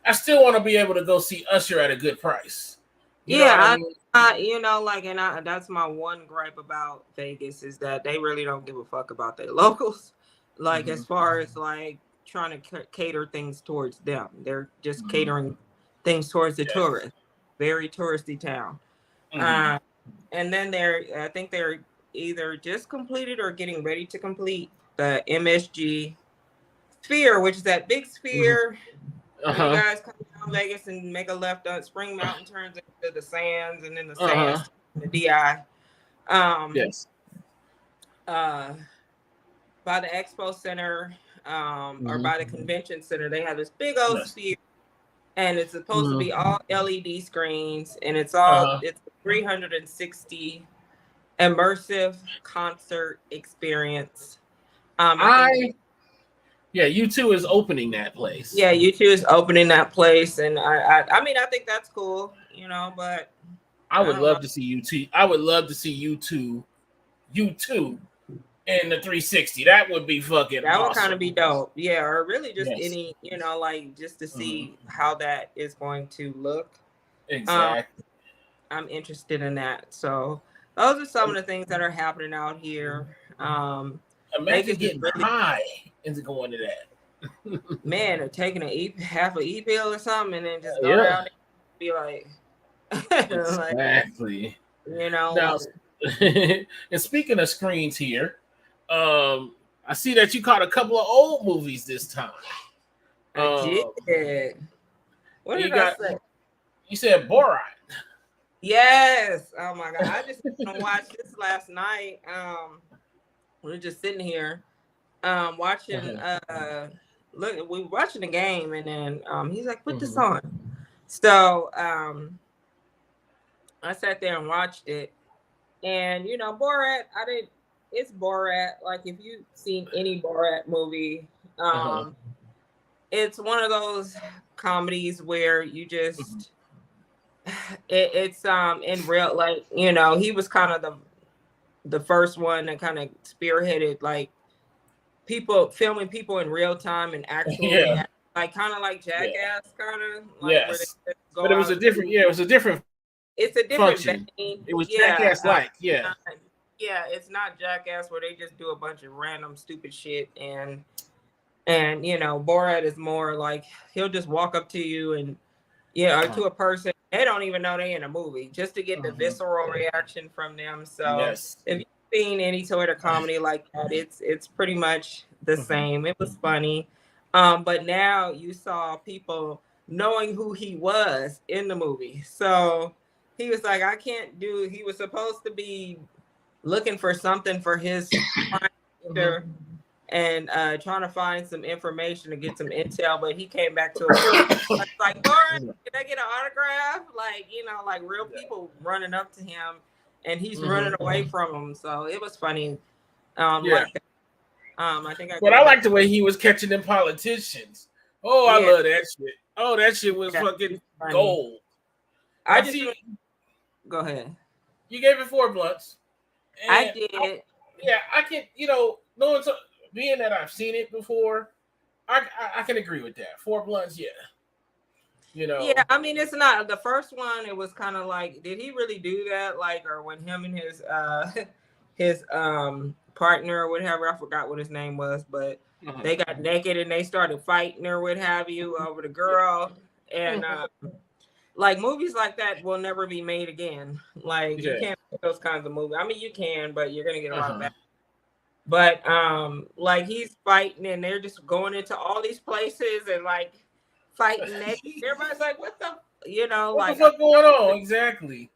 I still want to be able to go see Usher at a good price. You know what I Yeah, mean? that's my one gripe about Vegas is that they really don't give a fuck about their locals. Like Mhm. as far as like trying to cater things towards them, they're just Mhm. catering things towards the Yes. tourists. Very touristy town. Mhm. Uh, and then I think they're either just completed or getting ready to complete the MSG Sphere, which is that big Mhm. sphere. Uh When you huh. guys come down Vegas and make a left on Spring Mountain turns into the sands, and then the Uh huh. sands the DI. Um, Yes. uh, by the Expo Center, or Mhm. by the Convention Center, they have this big old Yes. sphere, and it's supposed to be Mhm. all LED screens, and it's Uh huh. 360 immersive concert experience. I think I Yeah, U2 is opening that place. yeah, U2 is opening that place, and I mean I think that's cool, but I I would don't know. love to see U2. I would love to see U2 in the 360. That would be fucking That would kind awesome. of be dope. Yeah, or really just Yes. any, like just to Mhm. see how that is going to look. Um, Exactly. I'm interested in that. So those are some of the things that are happening out here. Imagine Vegas is getting really, high into going to that. man, or taking half a e pill or something, and then just go Yeah, down there and be like, like, exactly. you know, Now, and speaking of screens here, I see that you caught a couple of old movies this time. I did. Um, What you did I got say? you said Borat. Yes. Oh my God. I just watched this last night. We are just sitting here watching Uh-huh. look, we were watching the game, and then he's like, put this Mhm. on. So I sat there and watched it, and Borat, it's Borat. Like if you've seen any Borat movie, Uh-huh. it's one of those comedies where you Mhm. just it's in real, like, he was kind of the first one that kind of spearheaded like people filming people in real time and actual Yeah, react, like kind of like yeah, Jackass, kind of like where they yes. just But go it was out a and different, yeah, it was a different it's a different function. vein. It was Yeah, Jackass like, yeah. not, yeah, it's not Jackass where they just do a bunch of random stupid shit, and Borat is more like he'll just walk up to you and or Uh-huh. to a person they don't even know they in a movie just to get the Mhm. visceral reaction from them. So Yes. if you've seen any sort of comedy like that, it's pretty much the Mhm. same. It was funny. But now you saw people knowing who he was in the movie. So he was like, I can't do, he was supposed to be looking for something for his prime Mhm. minister and trying to find some information to get some intel, but he came back to a full. It's like, Lauren, can I get an autograph? Like, like real people running up to him, and he's running Mhm. away from them. So it was funny, Yeah. like that. I think I But gave I it. like the way he was catching them politicians. Oh, I Yeah, love that shit. Oh, that shit was yeah, fucking it's funny. gold. I Now, just see, go ahead. you gave it 4 blunts, I and did. yeah, I can, knowing being that I've seen it before, I can agree with that. 4 blunts, yeah, you Yeah, know, I mean, it's not the first one. It was kind of like, did he really do that? Like, or when him and his his partner or whatever, I forgot what his name was, but uh-huh. they got naked and they started fighting or what have you over the girl. And Mhm. like movies like that will never be made again. Like you Yeah, can't make those kinds of movies. I mean, you can, but you're gonna get a lot of uh-huh. bad. But like he's fighting and they're just going into all these places and like fighting naked. Everybody's like, what the, What the like fuck going on? Exactly.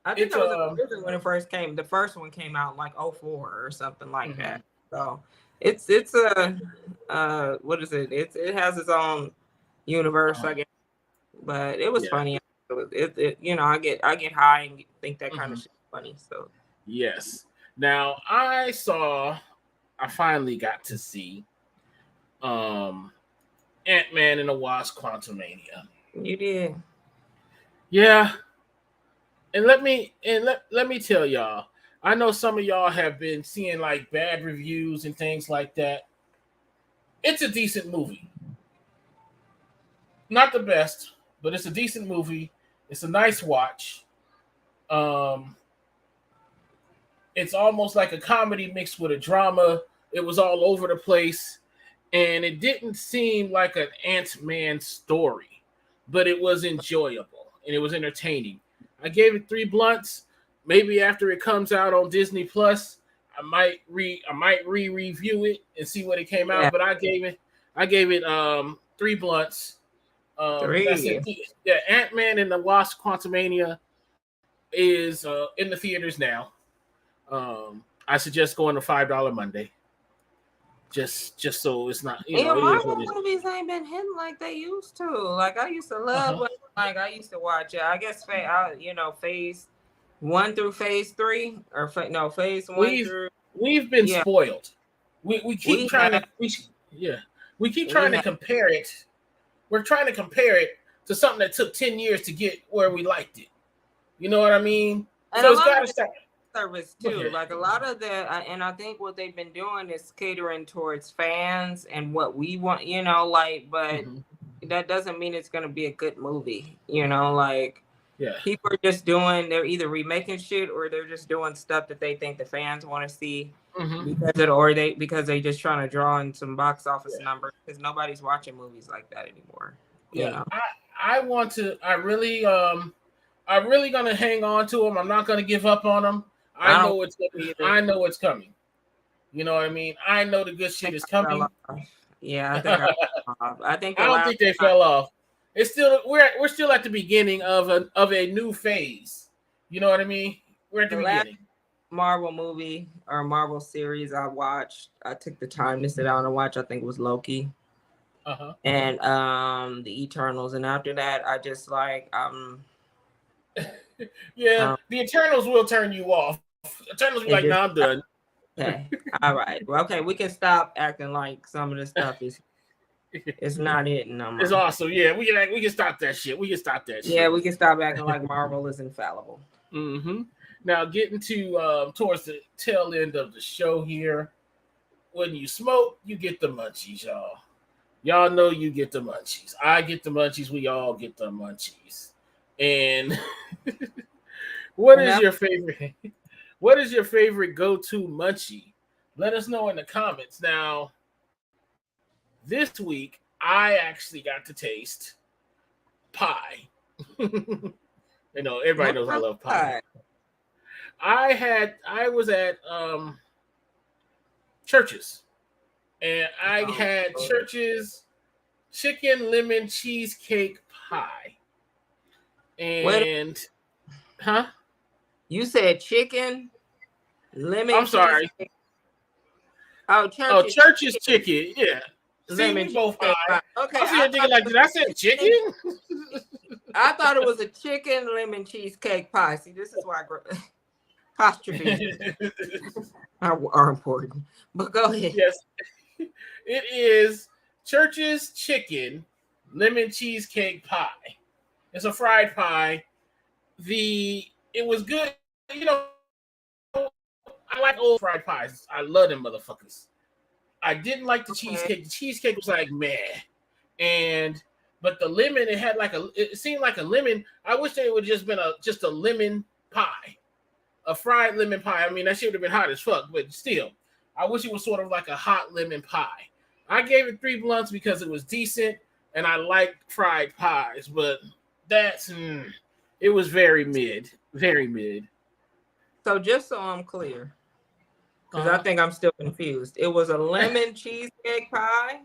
I think It's I was in prison when it first came. The first one came out like '04 or something like mhm. that. So it's a what is it? It has its own universe, Uh-huh. I guess. But it was Yeah. funny. I get high and think that kind of Mhm. shit funny. So Yes. Now I finally got to see um Ant-Man and the Wasp: Quantumania. you did. Yeah, And let me tell y'all. I know some of y'all have been seeing like bad reviews and things like that. It's a decent movie. Not the best, but it's a decent movie. It's a nice watch. Um, it's almost like a comedy mixed with a drama. It was all over the place, and it didn't seem like an Ant-Man story, but it was enjoyable and it was entertaining. I gave it 3 blunts. Maybe after it comes out on Disney Plus, I might review it and see what it came Yeah, out. But I gave it 3 blunts. That's it. 3. Yeah, Ant-Man and the Wasp: Quantumania is in the theaters now. I suggest going to $5 Monday, just so it's not, And it is what Marvel it is. movies ain't been hitting like they used to. Like I used to love, Uh-huh. like I used to watch it. I guess phase 1 through phase 3, or no, phase 1 We've through, we've been yeah, spoiled. We keep we trying have to yeah, we keep we trying to have compare it. We're trying to compare it to something that took 10 years to get where we liked it. You know what I mean? and So a it's lot got of to it start. service Go too. ahead. Like a lot of and I think what they've been doing is catering towards fans and what we want, but Hmm. that doesn't mean it's gonna be a good movie, like Yeah. people are they're either remaking shit or they're just doing stuff that they think the fans want to see Hmm. because they just trying to draw in some box office Yeah. numbers because nobody's watching movies like that anymore. You Yeah. know, I want to. I'm really gonna hang on to them. I'm not gonna give up on them. I I don't know it's either. I know it's coming. You know what I mean? I know the good I shit think is I fell coming. off. Yeah, I think I I fell off. I think the don't last think they time, fell off. It's still we're still at the beginning of a new phase. You know what I mean? We're at the the last beginning. Marvel movie or Marvel series I watched, I took the time to sit down and watch. I think it was Loki Uh-huh. and the Eternals, and after that, I just Yeah, um the Eternals will turn you off. Eternals be like, it nah, just I'm done. okay. All right. Well, okay, we can stop acting like some of the stuff is it's not it no It's more. awesome. Yeah, we can stop that shit. We can stop that Yeah, shit. we can stop acting like Marvel is infallible. Hmm. Now getting to towards the tail end of the show here. When you smoke, you get the munchies, y'all. Y'all know you get the munchies. I get the munchies. We all get the munchies. And what is No, your favorite? What is your favorite go-to munchie? Let us know in the comments. Now, this week I actually got to taste pie. Everybody what knows I kind love of pie. pie? I was at Churches, and I Oh, had Churches chicken lemon cheesecake pie. wait, And huh? you said chicken, lemon I'm sorry. cheesecake. Oh, Oh, church's Church's chicken, chicken. Yeah. See, lemon we both cheesecake high. pie. Okay, I'm sitting here thinking like, did I say chicken? I thought it was a chicken lemon cheesecake pie. See, this is why apostrophes are important. But go ahead. Yes, it is Church's chicken lemon cheesecake pie. It's a fried pie. It was good. I like old fried pies. I love them motherfuckers. I didn't like the Okay. cheesecake. The cheesecake was like meh, and but the lemon, it had like it seemed like a lemon. I wish they would just been just a lemon pie, a fried lemon pie. I mean, that shit would have been hot as fuck, but still, I wish it was sort of like a hot lemon pie. I gave it 3 blunts because it was decent, and I like fried pies, but that's it was very mid, very mid. So just so I'm clear, because I Uh-huh. think I'm still confused. It was a lemon cheesecake pie, or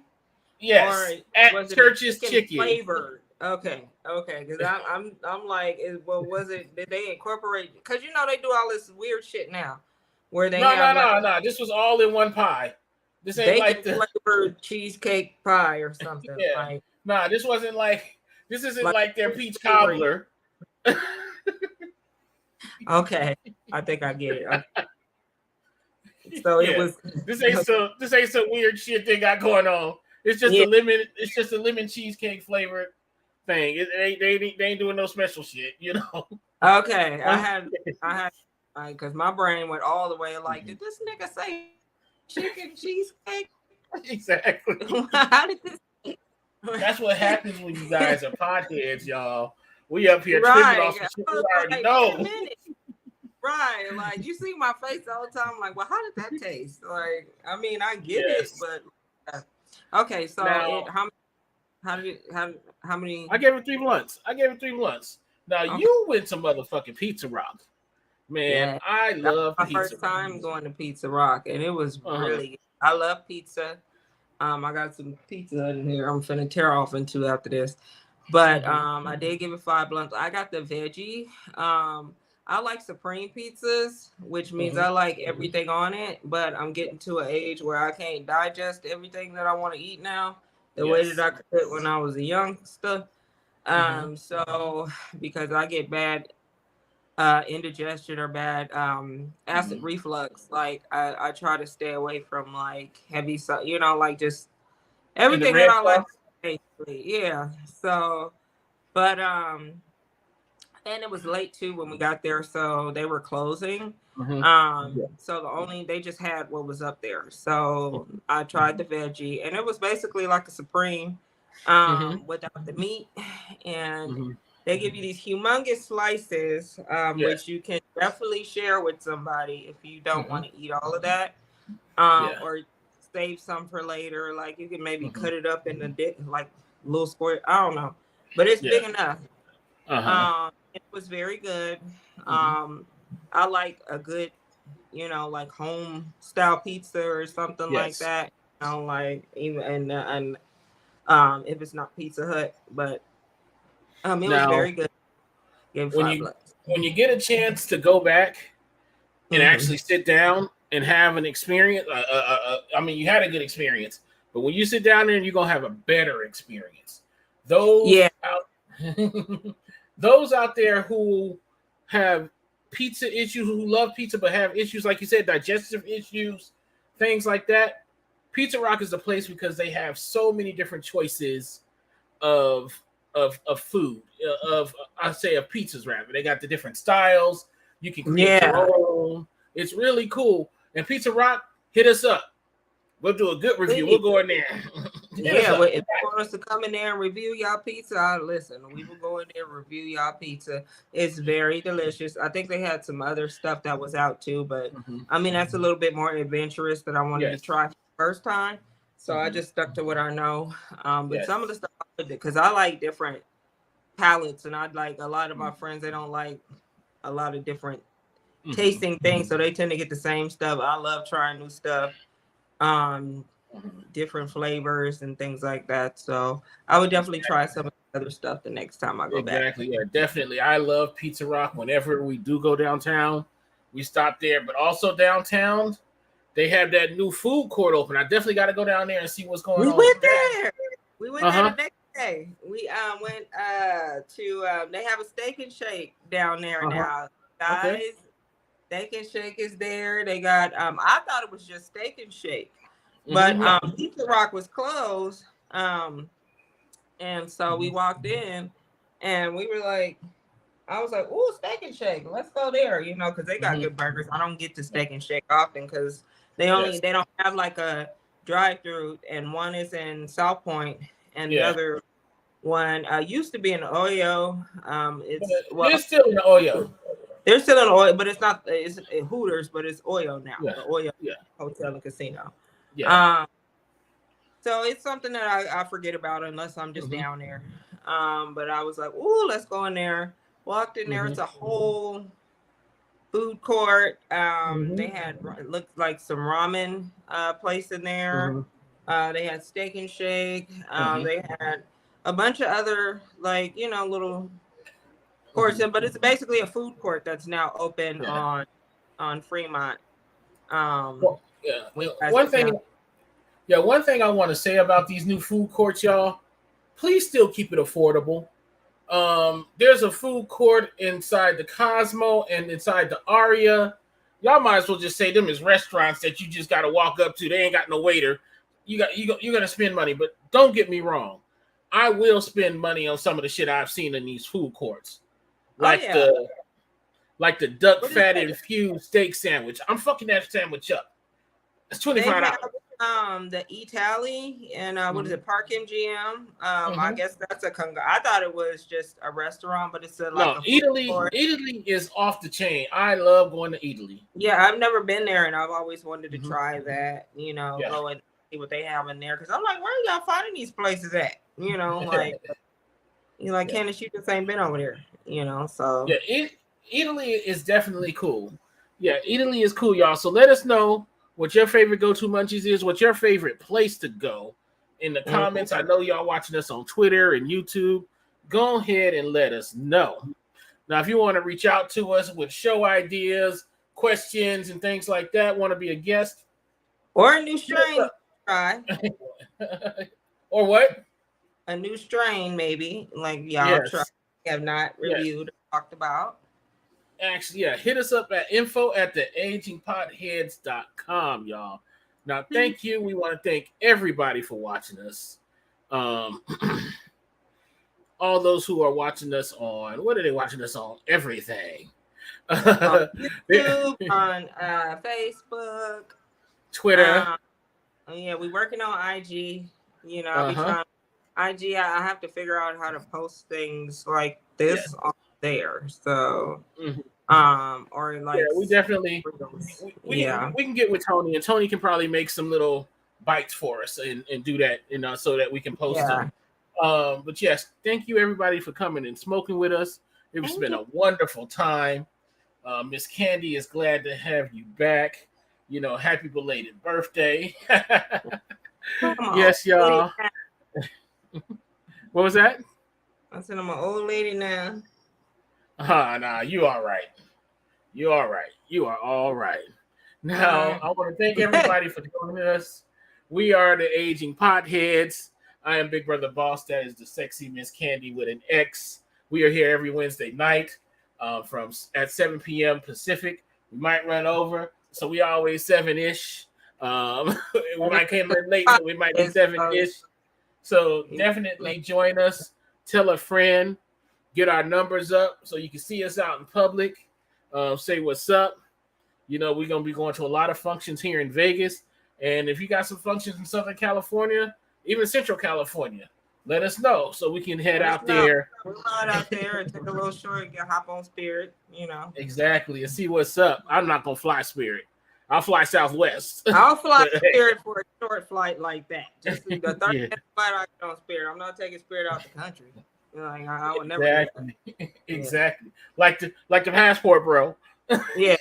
Yes, at was it a Church's chicken Chicken. flavored? Okay. Because I'm like, was it? Did they incorporate? Because they do all this weird shit now, where they No, have no, like no, no. This was all in one pie. This ain't bacon like the flavored cheesecake pie or something yeah. like Nah, this wasn't like this isn't like like their peach flavoring. cobbler. Okay, I think I get it. Okay. So it Yeah. was. This ain't some weird shit they got going on. Yeah. It's just a lemon cheesecake flavored thing. They ain't doing no special shit. Okay, I had, because my brain went all the way. Like, did this nigga say chicken cheesecake? Exactly. How did this? That's what happens when you guys are potheads, y'all. We up here tripping Right. off some shit I we was already like, wait a know. minute. Right. Like, you see my face all the time. Like, well, how did that taste? Like, I mean, I get it, Yes. but okay. So Now, how many? I gave it 3 months. Now, Okay. you went to motherfucking Pizza Rock. Man, Yeah. I That love was my Pizza first Rock. time going to Pizza Rock, and it was Uh-huh. really good. I love pizza. I got some pizza in here. I'm finna tear off into after this. But I did give it 5 blunts. I got the veggie. I like supreme pizzas, which means I like everything on it. But I'm getting to an age where I can't digest everything that I want to eat now, the way that Yes. I could when I was a youngster. So because I get bad indigestion or bad acid reflux, like I try to stay away from like heavy, like just And the everything that red I like, sauce? basically. Yeah. So, but and it was late too when we got there, so they were closing. So they just had what was up there. So I tried the veggie, and it was basically like a supreme, without the meat, and they give you these humongous slices, Yes. which you can definitely share with somebody if you don't want to eat all of that, Yeah. or save some for later. Like you can maybe cut it up in like little square. I don't know, but it's Yeah. big enough. Uh-huh. It was very good. Mm-hmm. I like a good, like home style pizza or something like Yes. that. Like even and if it's not Pizza Hut, but it was Now, very good. Gave it when 5 blunts. you get a chance to go back and Mm-hmm. actually sit down and have an experience, I mean, you had a good experience, but when you sit down there, you're gonna have a better experience. Those Yeah, out, those out there who have pizza issues, who love pizza but have issues, like you said, digestive issues, things like that. Pizza Rock is the place because they have so many different choices of of food, of I say of pizzas rather. They got the different styles. You can create your yeah. own. It's really cool. And Pizza Rock, hit us up. We'll do a good review. We'll Please. go in there. Hit us Yeah, well, up. if you want us to come in there and review y'all pizza, listen. We will go in there and review y'all pizza. It's very delicious. I think they had some other stuff that was out too, but I mean that's a little bit more adventurous that I wanted to Yes. try first time. So I just stuck to what I know. But Yes. some of the stuff because I like different palettes, and I'd like a lot of my friends they don't like a lot of different tasting things, so they tend to get the same stuff. I love trying new stuff. Um, different flavors and things like that. So I would definitely try some of the other stuff the next time I go back. Exactly. Yeah, definitely. I love Pizza Rock. Whenever we do go downtown, we stop there. But also downtown, they have that new food court open. I definitely got to go down there and see what's going We on with went that. there. We went Uh there huh. the next day. We went to they have a steak and shake down there Uh huh. now. Okay. Guys, steak and shake is there. They got I thought it was just steak and shake. But Pizza Rock was closed. And so we walked in and we were like, I was like, "Ooh, Steak and Shake, let's go there," because they got good burgers. I don't get to Steak and Shake often because Yes. they don't have like a drive-through, and one is in South Point, and the Yeah. other one used to be in Oyo. But It's well, they're still in the Oyo. they're still in Oyo, but it's not. It's Hooters, but it's Oyo now. Yeah. The Oyo Yeah. Hotel and Casino. Yeah. Um, so it's something that I forget about unless I'm just down there. But I was like, "Ooh, let's go in there." Walked in there. It's a whole food court. They had it looked like some ramen place in there. They had Steak and Shake. They had a bunch of other like little courts, but it's basically a food court that's now open Yeah. on Fremont. Well, yeah. When you guys One get thing. down. Yeah. One thing I want to say about these new food courts, y'all. Please still keep it affordable. There's a food court inside the Cosmo and inside the Aria. Y'all might as well just say them as restaurants that you just got to walk up to. They ain't got no waiter. You got to spend money, but don't get me wrong. I will spend money on some of the shit I've seen in these food courts, Oh like yeah, like the duck What is fat that? infused steak sandwich. I'm fucking that sandwich up. It's They $25. have the Itali and what is it, Park MGM? I Mm-hmm. guess that's a I thought it was just a restaurant, but it's like No, a food Italy. court. Italy is off the chain. I love going to Italy. Yeah, I've never been there, and I've always wanted to Mm-hmm. try that. Yeah. Go and see what they have in there because I'm like, where are y'all finding these places at? Like Candace, you just ain't been over there. So yeah, Italy is definitely cool. Yeah, Italy is cool, y'all. So let us know what your favorite go-to munchies is, what your favorite place to go in the comments. I know y'all watching us on Twitter and YouTube. Go ahead and let us know. Now, if you want to reach out to us with show ideas, questions, and things like that, want to be a guest, or a new strain, try. Or what? A new strain, maybe like y'all try. Have not reviewed or talked about. Actually, yeah, hit us up at info@theagingpotheads.com, y'all. Now, thank you. We want to thank everybody for watching us. All those who are watching us on, what are they watching us on? Everything. On YouTube, on Facebook, Twitter. Yeah, we're working on IG. I'll be trying IG. I have to figure out how to post things like this on there. So, or like, we definitely, we can get with Tony, and Tony can probably make some little bites for us and do that, so that we can post them. But yes, thank you everybody for coming and smoking with us. It's been a wonderful time. Miss Candy is glad to have you back. Happy belated birthday. Yes, y'all. What was that? I said I'm an old lady now. Nah, you all right. You all right. You are all right. Now, I want to thank everybody for joining us. We are the Aging Potheads. I am Big Brother Boss. That is the sexy Miss Candy with an X. We are here every Wednesday night at 7 p.m. Pacific. We might run over, so we always 7-ish. We might come in late, so we might be 7-ish. So definitely join us. Tell a friend. Get our numbers up so you can see us out in public. Say what's up. We're going to be going to a lot of functions here in Vegas. And if you got some functions in Southern California, even Central California, let us know so we can head out there. We'll ride out there and take a little short and hop on Spirit, Exactly, and see what's up. I'm not going to fly Spirit. I'll fly Southwest. I'll fly Spirit for a short flight like that. Just the 30-minute flight I get on Spirit. I'm not taking Spirit out the country. I would never. Exactly. Like the passport, bro. Yeah.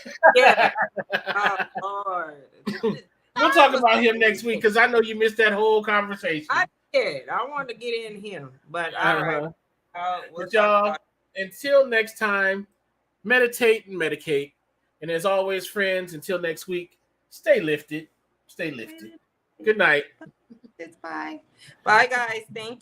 Oh Lord. We'll talk about him next week because I know you missed that whole conversation. I did. I wanted to get in him, but all right. But y'all, until next time, meditate and medicate. And as always, friends, until next week, stay lifted. Stay lifted. Good night. Bye. Bye, guys. Thank you.